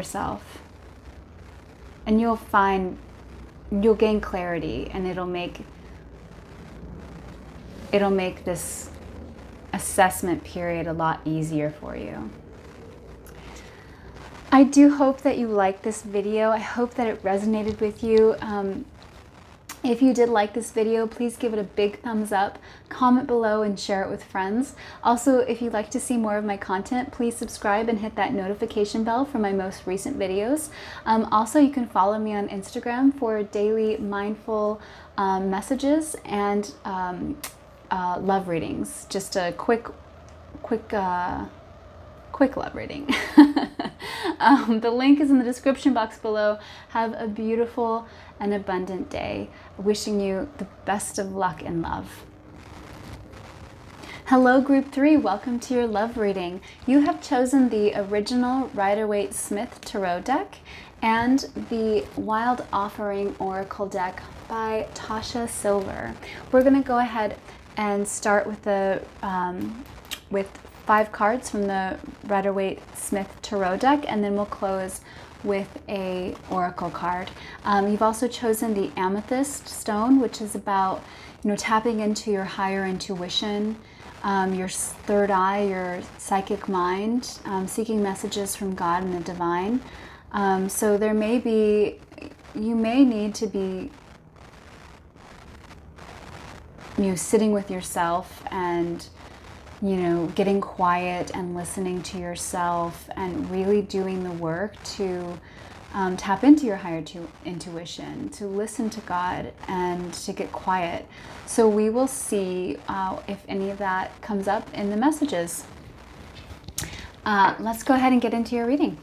A: self. And you'll gain clarity, and it'll make this assessment period a lot easier for you. I do hope that you liked this video. I hope that it resonated with you. If you did like this video, please give it a big thumbs up, comment below, and share it with friends. Also, if you'd like to see more of my content, please subscribe and hit that notification bell for my most recent videos. Also, you can follow me on Instagram for daily mindful messages and love readings. Just a quick love reading. The link is in the description box below. Have a beautiful and abundant day. Wishing you the best of luck and love. Hello Group 3, welcome to your love reading. You have chosen the original Rider-Waite Smith Tarot deck and the Wild Offering Oracle deck by Tasha Silver. We're going to go ahead and start with the with 5 cards from the Rider-Waite Smith Tarot deck, and then we'll close with a oracle card. You've also chosen the amethyst stone, which is about, you know, tapping into your higher intuition, your third eye, your psychic mind, seeking messages from God and the divine. So there may be, you may need to be, you know, sitting with yourself and, you know, getting quiet and listening to yourself and really doing the work to tap into your higher intuition, to listen to God and to get quiet. So we will see if any of that comes up in the messages. Let's go ahead and get into your reading.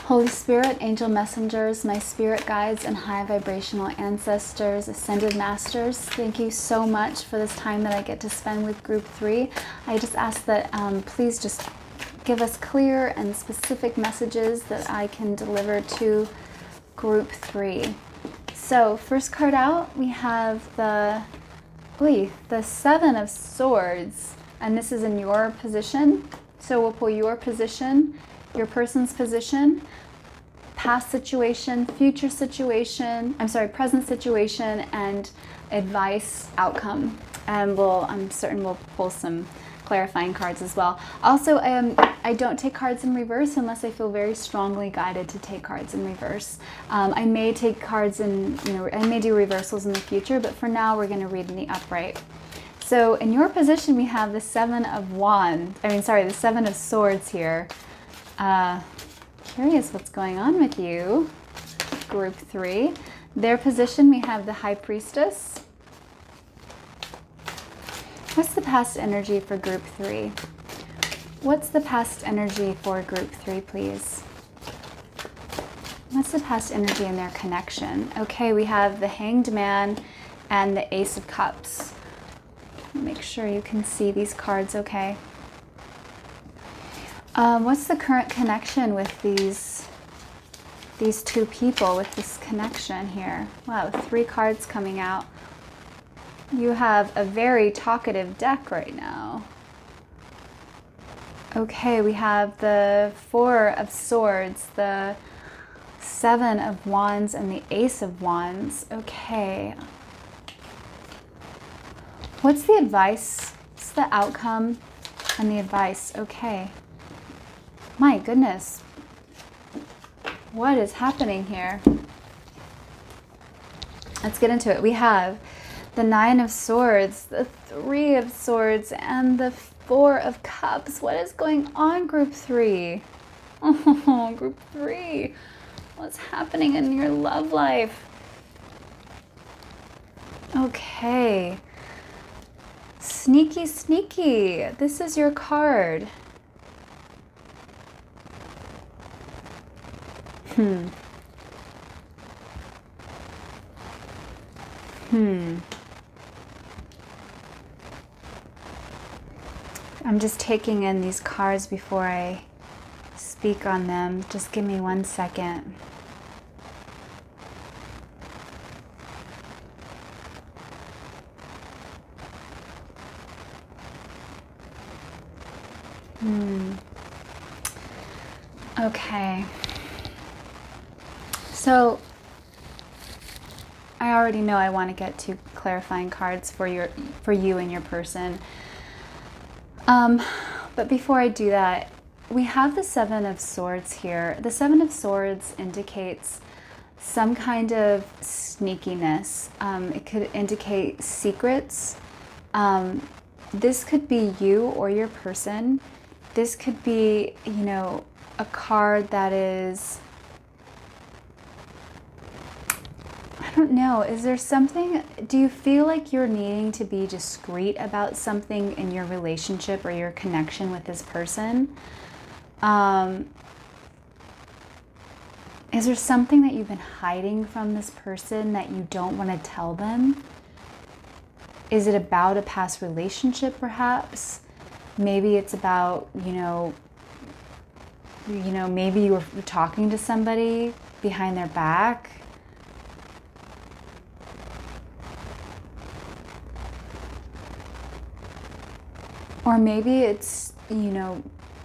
A: Holy Spirit, angel messengers, my spirit guides, and high vibrational ancestors, ascended masters, thank you so much for this time that I get to spend with Group 3. I just ask that please just give us clear and specific messages that I can deliver to Group 3. So first card out, we have the 7 of Swords, and this is in your position. So we'll pull your position, your person's position, past situation, future situation, present situation, and advice, outcome. And I'm certain we'll pull some clarifying cards as well. Also, I don't take cards in reverse unless I feel very strongly guided to take cards in reverse. I may take cards in, I may do reversals in the future, but for now we're going to read in the upright. So in your position, we have the 7 of the 7 of Swords here. Curious what's going on with you, Group 3. Their position, we have the High Priestess. What's the past energy for Group 3? What's the past energy for Group 3, please? What's the past energy in their connection? Okay, we have the Hanged Man and the Ace of Cups. Make sure you can see these cards okay. What's the current connection with these two people, with this connection here? Wow, 3 cards coming out. You have a very talkative deck right now. Okay, we have the 4 of Swords, the 7 of Wands, and the Ace of Wands. Okay. What's the advice? What's the outcome and the advice? Okay. My goodness. What is happening here? Let's get into it. We have the Nine of Swords, the Three of Swords, and the Four of Cups. What is going on, Group 3? Oh, Group 3. What's happening in your love life? Okay. Sneaky, sneaky. This is your card. I'm just taking in these cards before I speak on them. Just give me 1 second. Okay. So I already know I want to get to clarifying cards for you and your person. But before I do that, we have the Seven of Swords here. The Seven of Swords indicates some kind of sneakiness. It could indicate secrets. This could be you or your person. This could be, you know, a card that is, I don't know, is there something, do you feel like you're needing to be discreet about something in your relationship or your connection with this person? Is there something that you've been hiding from this person that you don't want to tell them? Is it about a past relationship, perhaps? Maybe it's about, you know, maybe you were talking to somebody behind their back. Or maybe it's, you know,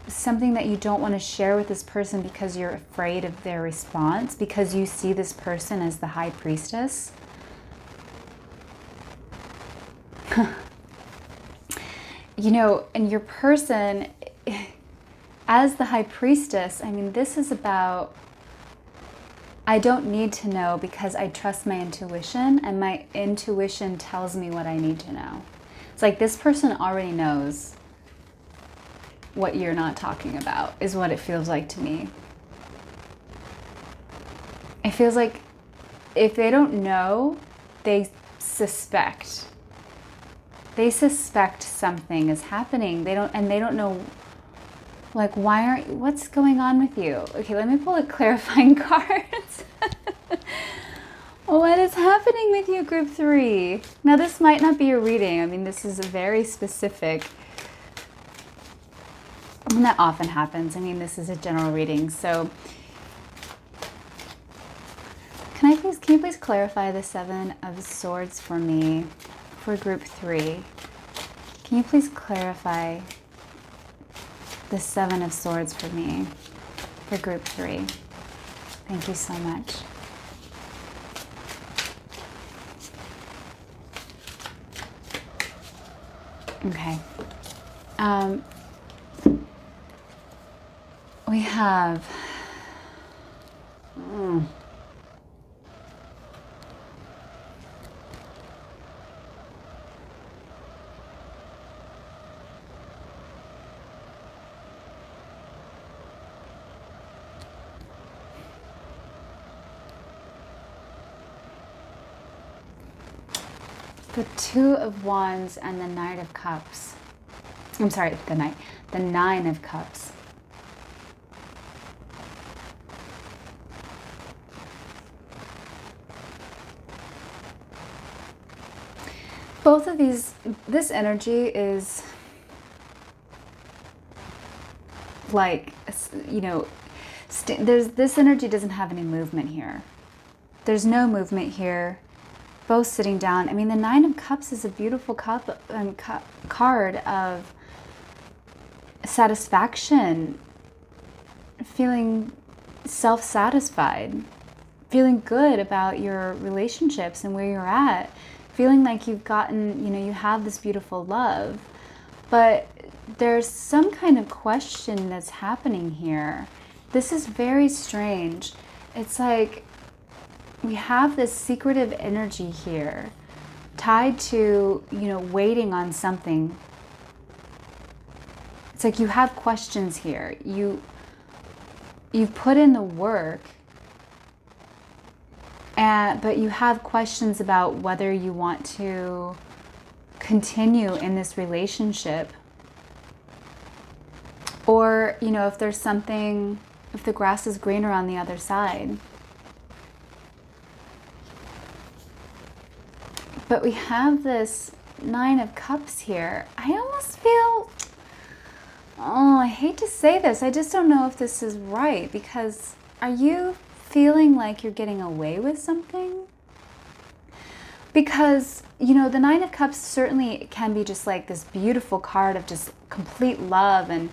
A: something that you don't want to share with this person because you're afraid of their response, because you see this person as the High Priestess. You know, and your person, as the High Priestess, I mean, this is about, I don't need to know because I trust my intuition, and my intuition tells me what I need to know. It's like this person already knows what you're not talking about, is what it feels like to me. It feels like if they don't know, they suspect. They suspect something is happening. They don't know, like, what's going on with you? Okay, let me pull a clarifying card. What is happening with you, Group 3? Now, this might not be your reading. I mean, this is a very specific, and that often happens. I mean, this is a general reading. So can you please clarify the Seven of Swords for me for Group 3? Can you please clarify the Seven of Swords for me for Group 3? Thank you so much. Okay. We have the Two of Wands and the Knight of Cups. I'm sorry, the Nine of Cups. Both of these, this energy is like, you know, this energy doesn't have any movement here. There's no movement here. Both sitting down. I mean, the Nine of Cups is a beautiful card of satisfaction, feeling self-satisfied, feeling good about your relationships and where you're at, feeling like you've gotten, you know, you have this beautiful love. But there's some kind of question that's happening here. This is very strange. It's like we have this secretive energy here tied to, waiting on something. It's like you have questions here. You've put in the work, but you have questions about whether you want to continue in this relationship, or, if there's something, if the grass is greener on the other side. But we have this Nine of Cups here. I almost feel, I hate to say this, I just don't know if this is right, because are you feeling like you're getting away with something? Because, the Nine of Cups certainly can be just like this beautiful card of just complete love, and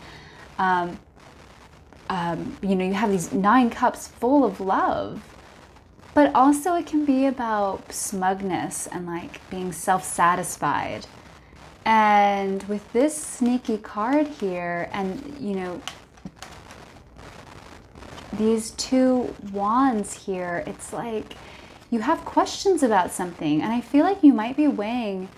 A: you have these 9 cups full of love. But also it can be about smugness and like being self-satisfied. And with this sneaky card here, and these 2 wands here, it's like you have questions about something. And I feel like you might be weighing,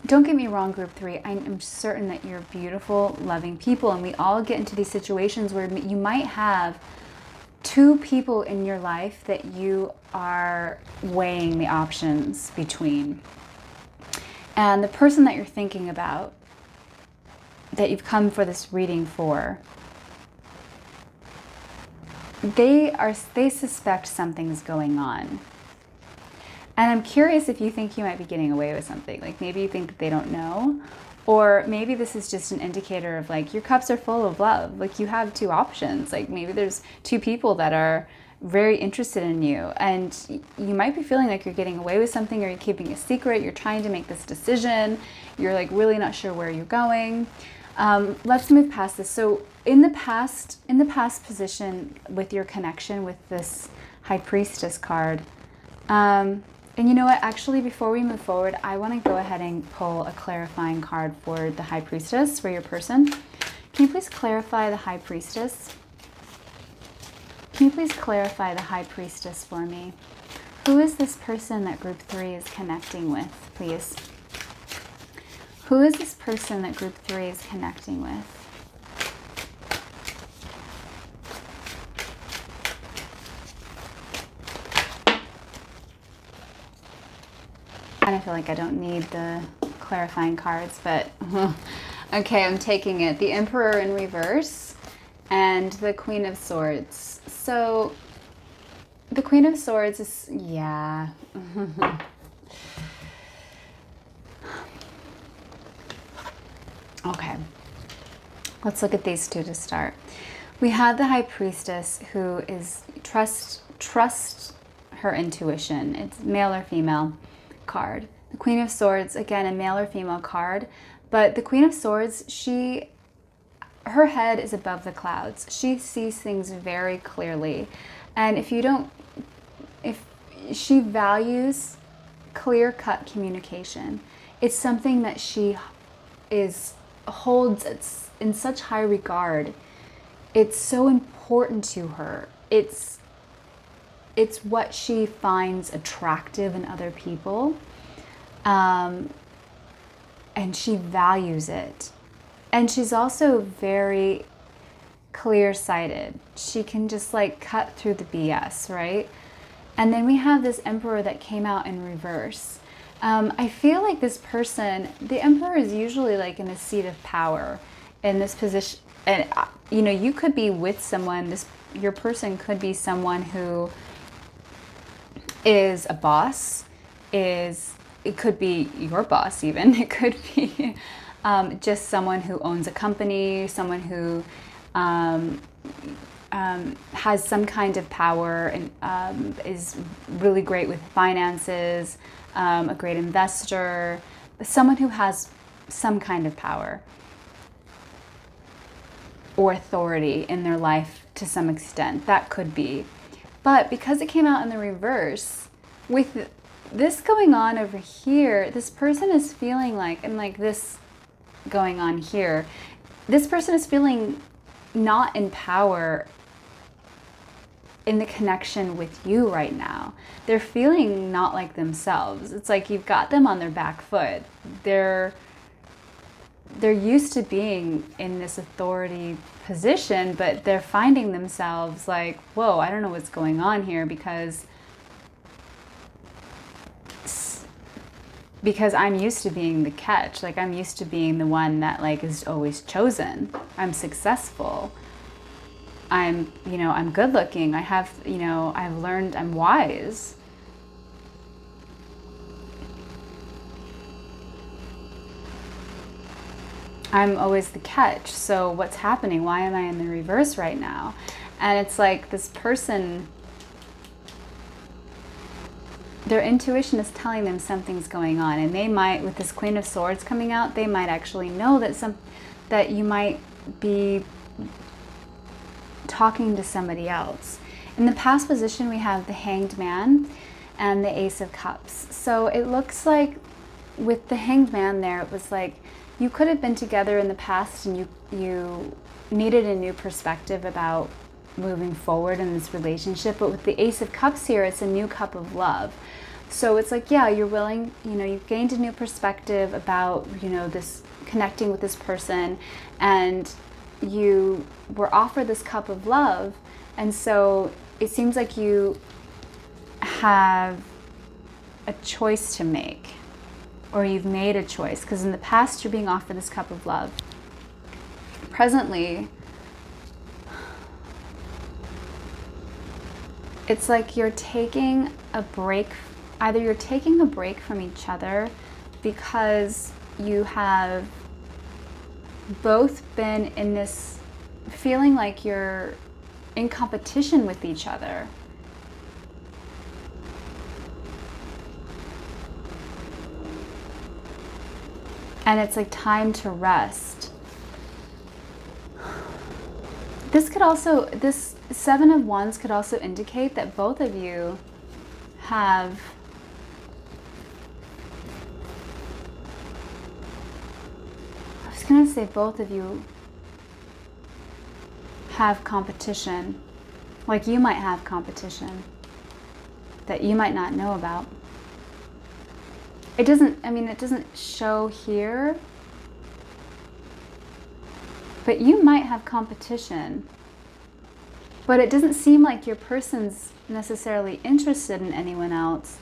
A: don't get me wrong, group 3, I am certain that you're beautiful, loving people. And we all get into these situations where you might have 2 people in your life that you are weighing the options between. And the person that you're thinking about, that you've come for this reading for, they suspect something's going on. And I'm curious if you think you might be getting away with something. Like maybe you think that they don't know, or maybe this is just an indicator of like your cups are full of love. Like you have 2 options. Like maybe there's 2 people that are very interested in you, and you might be feeling like you're getting away with something, or you're keeping a secret. You're trying to make this decision. You're like really not sure where you're going. Let's move past this. So in the past position with your connection with this High Priestess card, and you know what, actually, before we move forward, I want to go ahead and pull a clarifying card for the High Priestess, for your person. Can you please clarify the High Priestess? Can you please clarify the High Priestess for me? Who is this person that group 3 is connecting with, please? Who is this person that group 3 is connecting with? I kind of feel like I don't need the clarifying cards, but okay, I'm taking it. The Emperor in reverse and the Queen of Swords. So the Queen of Swords is, yeah. Okay, let's look at these 2 to start. We have the High Priestess, who is trust her intuition. It's male or female card. The Queen of Swords, again, a male or female card, but the Queen of Swords, her head is above the clouds. She sees things very clearly, and if she values clear-cut communication, it's something that she holds in such high regard. It's so important to her. It's what she finds attractive in other people, and she values it. And she's also very clear-sighted. She can just like cut through the BS, right? And then we have this Emperor that came out in reverse. I feel like this person, the Emperor, is usually like in a seat of power in this position. And you could be with someone, your person could be someone who is a boss, it could be your boss even, it could be just someone who owns a company, someone who has some kind of power and is really great with finances, a great investor, someone who has some kind of power or authority in their life to some extent. That could be. But because it came out in the reverse, with this going on over here, this person is feeling like, and like this going on here, this person is feeling not in power in the connection with you right now. They're feeling not like themselves. It's like you've got them on their back foot. They're used to being in this authority position, but they're finding themselves like, whoa, I don't know what's going on here, because I'm used to being the catch. Like, I'm used to being the one that like is always chosen. I'm successful. I'm good looking. I have, I've learned, I'm wise. I'm always the catch. So what's happening? Why am I in the reverse right now? And it's like this person, their intuition is telling them something's going on, and they might, with this Queen of Swords coming out, they might actually know that you might be talking to somebody else. In the past position, we have the Hanged Man and the Ace of Cups. So it looks like with the Hanged Man there, it was like you could have been together in the past and you needed a new perspective about moving forward in this relationship. But with the Ace of Cups here, it's a new cup of love. So it's like, yeah, you're willing, you've gained a new perspective about, this connecting with this person, and you were offered this cup of love. And so it seems like you have a choice to make, or you've made a choice, because in the past you're being offered this cup of love. Presently, it's like you're taking a break. Either you're taking a break from each other because you have both been in this feeling like you're in competition with each other. And it's like time to rest. This Seven of Wands could also indicate that both of you have going to say both of you have competition. Like, you might have competition that you might not know about. It doesn't show here, but you might have competition. But it doesn't seem like your person's necessarily interested in anyone else.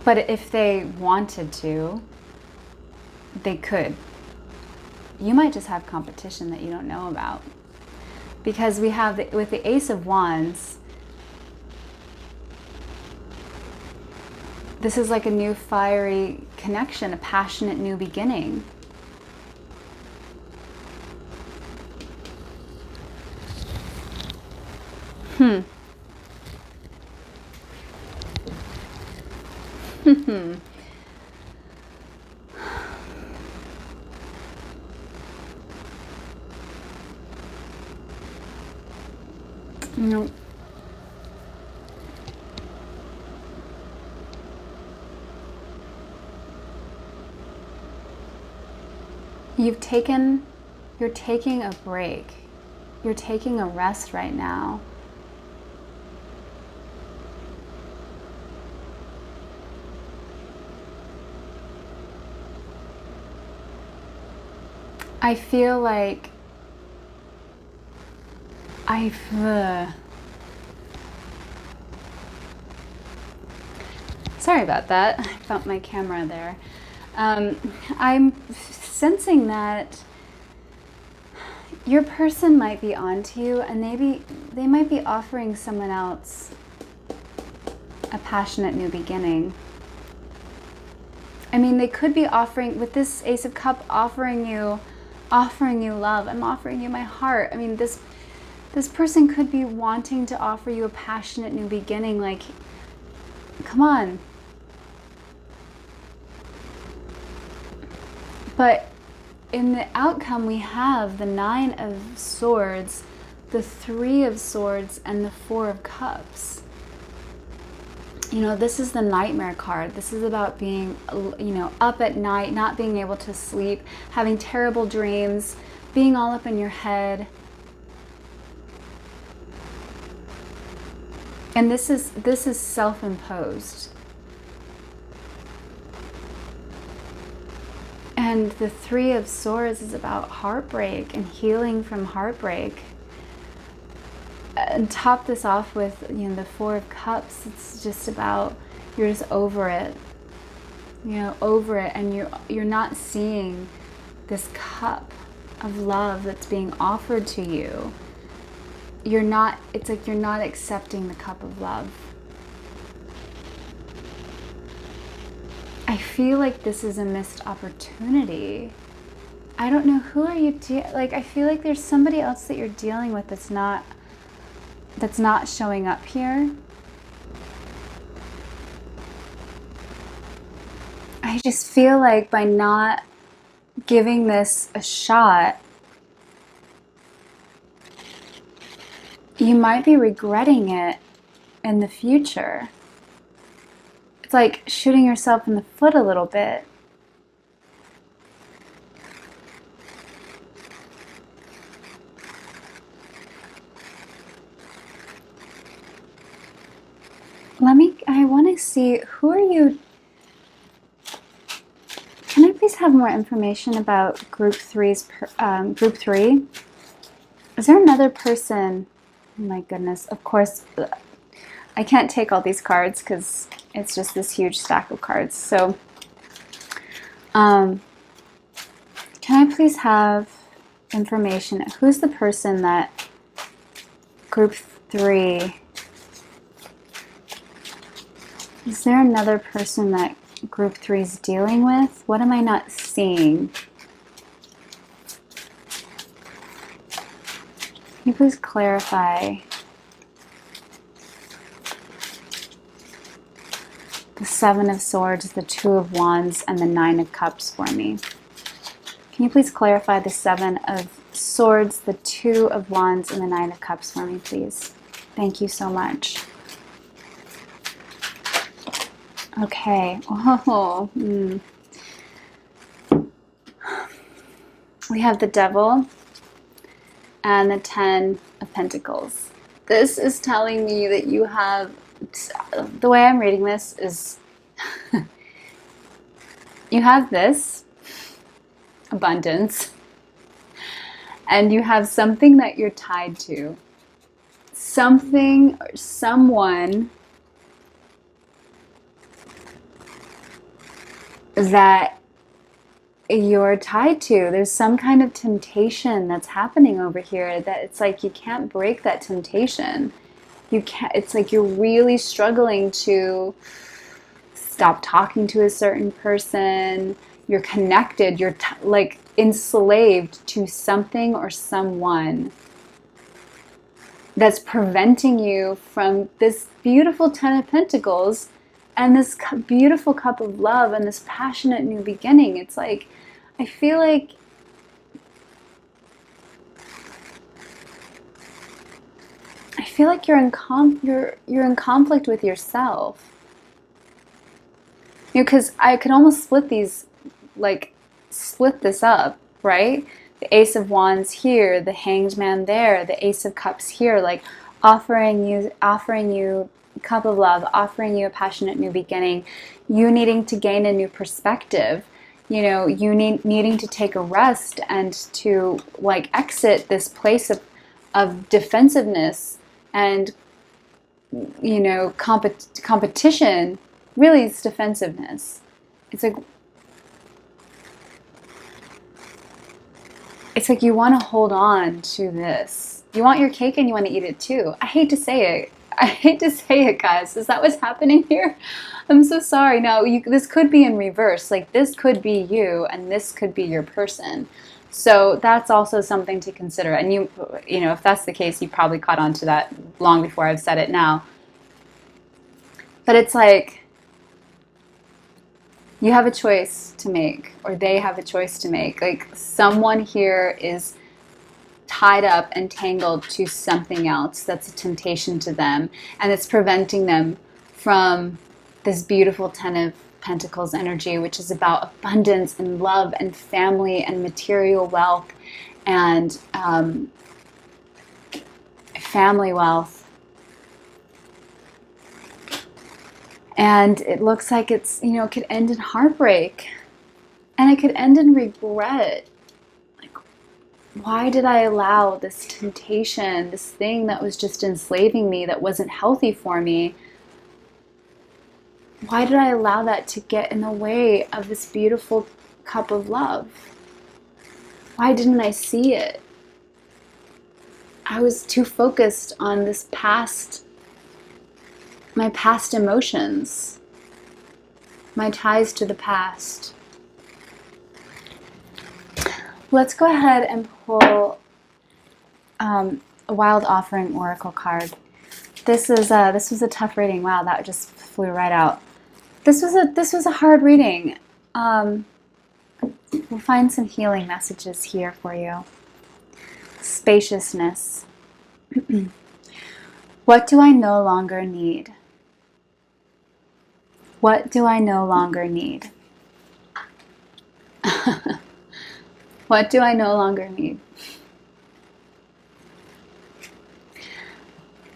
A: But if they wanted to, they could. You might just have competition that you don't know about. Because we have, with the Ace of Wands, this is like a new fiery connection, a passionate new beginning. No. You're taking a break. You're taking a rest right now. I feel like sorry about that. I bumped my camera there. I'm sensing that your person might be onto you, and maybe they might be offering someone else a passionate new beginning. I mean, they could be offering, with this Ace of Cups, offering you love. I'm offering you my heart. I mean, this person could be wanting to offer you a passionate new beginning. Like, come on. But in the outcome, we have the Nine of Swords, the Three of Swords, and the Four of Cups. This is the nightmare card. This is about being, up at night, not being able to sleep, having terrible dreams, being all up in your head. And this is self-imposed. And the Three of Swords is about heartbreak and healing from heartbreak. And top this off with, you know, the Four of Cups. It's just about, you're just over it. You know, over it, and you're not seeing this cup of love that's being offered to you. You're not, it's like you're not accepting the cup of love. I feel like this is a missed opportunity. I don't know, who are you like, I feel like there's somebody else that you're dealing with that's not showing up here. I just feel like by not giving this a shot, you might be regretting it in the future. It's like shooting yourself in the foot a little bit. I want to see, who are you? Can I please have more information about group 3's, group 3? Is there another person? Oh my goodness, of course, I can't take all these cards because it's just this huge stack of cards. So, can I please have information? Who's the person that group 3? Is there another person that group 3 is dealing with? What am I not seeing? Can you please clarify the Seven of Swords, the Two of Wands, and the Nine of Cups for me? Can you please clarify the Seven of Swords, the Two of Wands, and the Nine of Cups for me, please? Thank you so much. Okay. Oh. We have the Devil and the Ten of Pentacles. This is telling me that you have, the way I'm reading this is, you have this abundance, and you have something that you're tied to. Something or someone that you're tied to. There's some kind of temptation that's happening over here that it's like you can't break that temptation. You can't, it's like you're really struggling to stop talking to a certain person. You're connected, you're like enslaved to something or someone that's preventing you from this beautiful Ten of Pentacles and this beautiful cup of love and this passionate new beginning. It's like, I feel like you're in conflict with yourself. You know, because I could almost split this up, right? The Ace of Wands here, the Hanged Man there, the Ace of Cups here, like offering you cup of love, offering you a passionate new beginning, you needing to gain a new perspective, you know, you needing to take a rest and to like exit this place of defensiveness and, you know, competition. Really, it's defensiveness. It's like you want to hold on to this. You want your cake and you want to eat it too. I hate to say it. Guys. Is that what's happening here? I'm so sorry. Now, this could be in reverse. Like, this could be you, and this could be your person. So that's also something to consider. And you know, if that's the case, you probably caught on to that long before I've said it now. But it's like, you have a choice to make, or they have a choice to make. Like, someone here is tied up and tangled to something else that's a temptation to them, and it's preventing them from this beautiful Ten of Pentacles energy, which is about abundance and love and family and material wealth and family wealth. And it looks like it's, you know, it could end in heartbreak, and it could end in regret. Like, why did I allow this temptation, this thing that was just enslaving me, that wasn't healthy for me? Why did I allow that to get in the way of this beautiful cup of love? Why didn't I see it? I was too focused on this past, my past emotions, my ties to the past. Let's go ahead and pull a Wild Offering Oracle card. This was a tough reading. Wow, that just flew right out. This was a hard reading. We'll find some healing messages here for you. Spaciousness. What do I no longer need? What do I no longer need? What do I no longer need?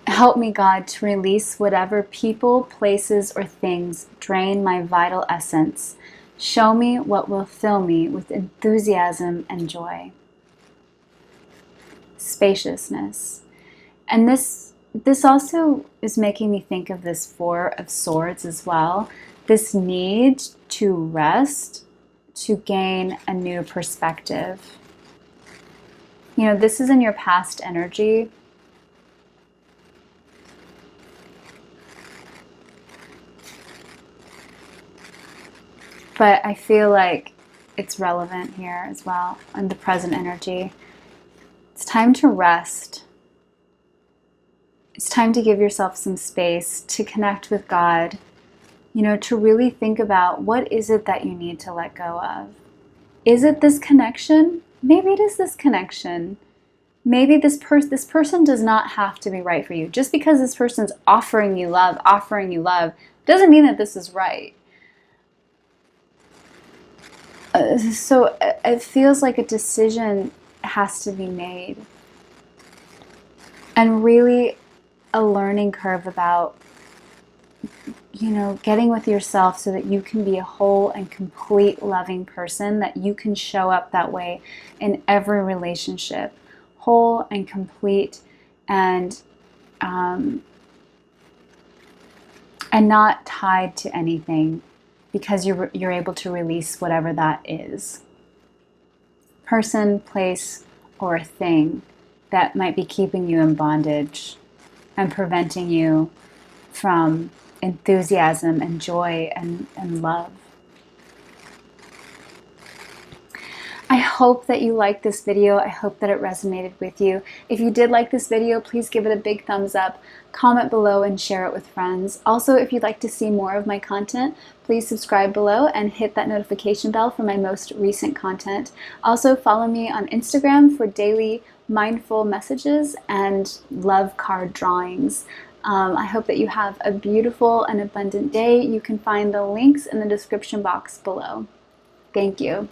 A: Help me, God, to release whatever people, places, or things drain my vital essence. Show me what will fill me with enthusiasm and joy. Spaciousness. And this also is making me think of this Four of Swords as well. This need to rest, to gain a new perspective. You know, this is in your past energy. But I feel like it's relevant here as well in the present energy. It's time to rest. It's time to give yourself some space to connect with God, you know, to really think about what is it that you need to let go of. Is it this connection? Maybe it is this connection. Maybe this person does not have to be right for you. Just because this person's offering you love, doesn't mean that this is right. So it feels like a decision has to be made. And really a learning curve about, you know, getting with yourself so that you can be a whole and complete loving person, that you can show up that way in every relationship, whole and complete, and not tied to anything, because you're able to release whatever that is. Person, place, or thing that might be keeping you in bondage and preventing you from enthusiasm and joy and love. I hope that you liked this video. I hope that it resonated with you. If you did like this video, please give it a big thumbs up, comment below, and share it with friends. Also, if you'd like to see more of my content, please subscribe below and hit that notification bell for my most recent content. Also, follow me on Instagram for daily mindful messages and love card drawings. I hope that you have a beautiful and abundant day. You can find the links in the description box below. Thank you.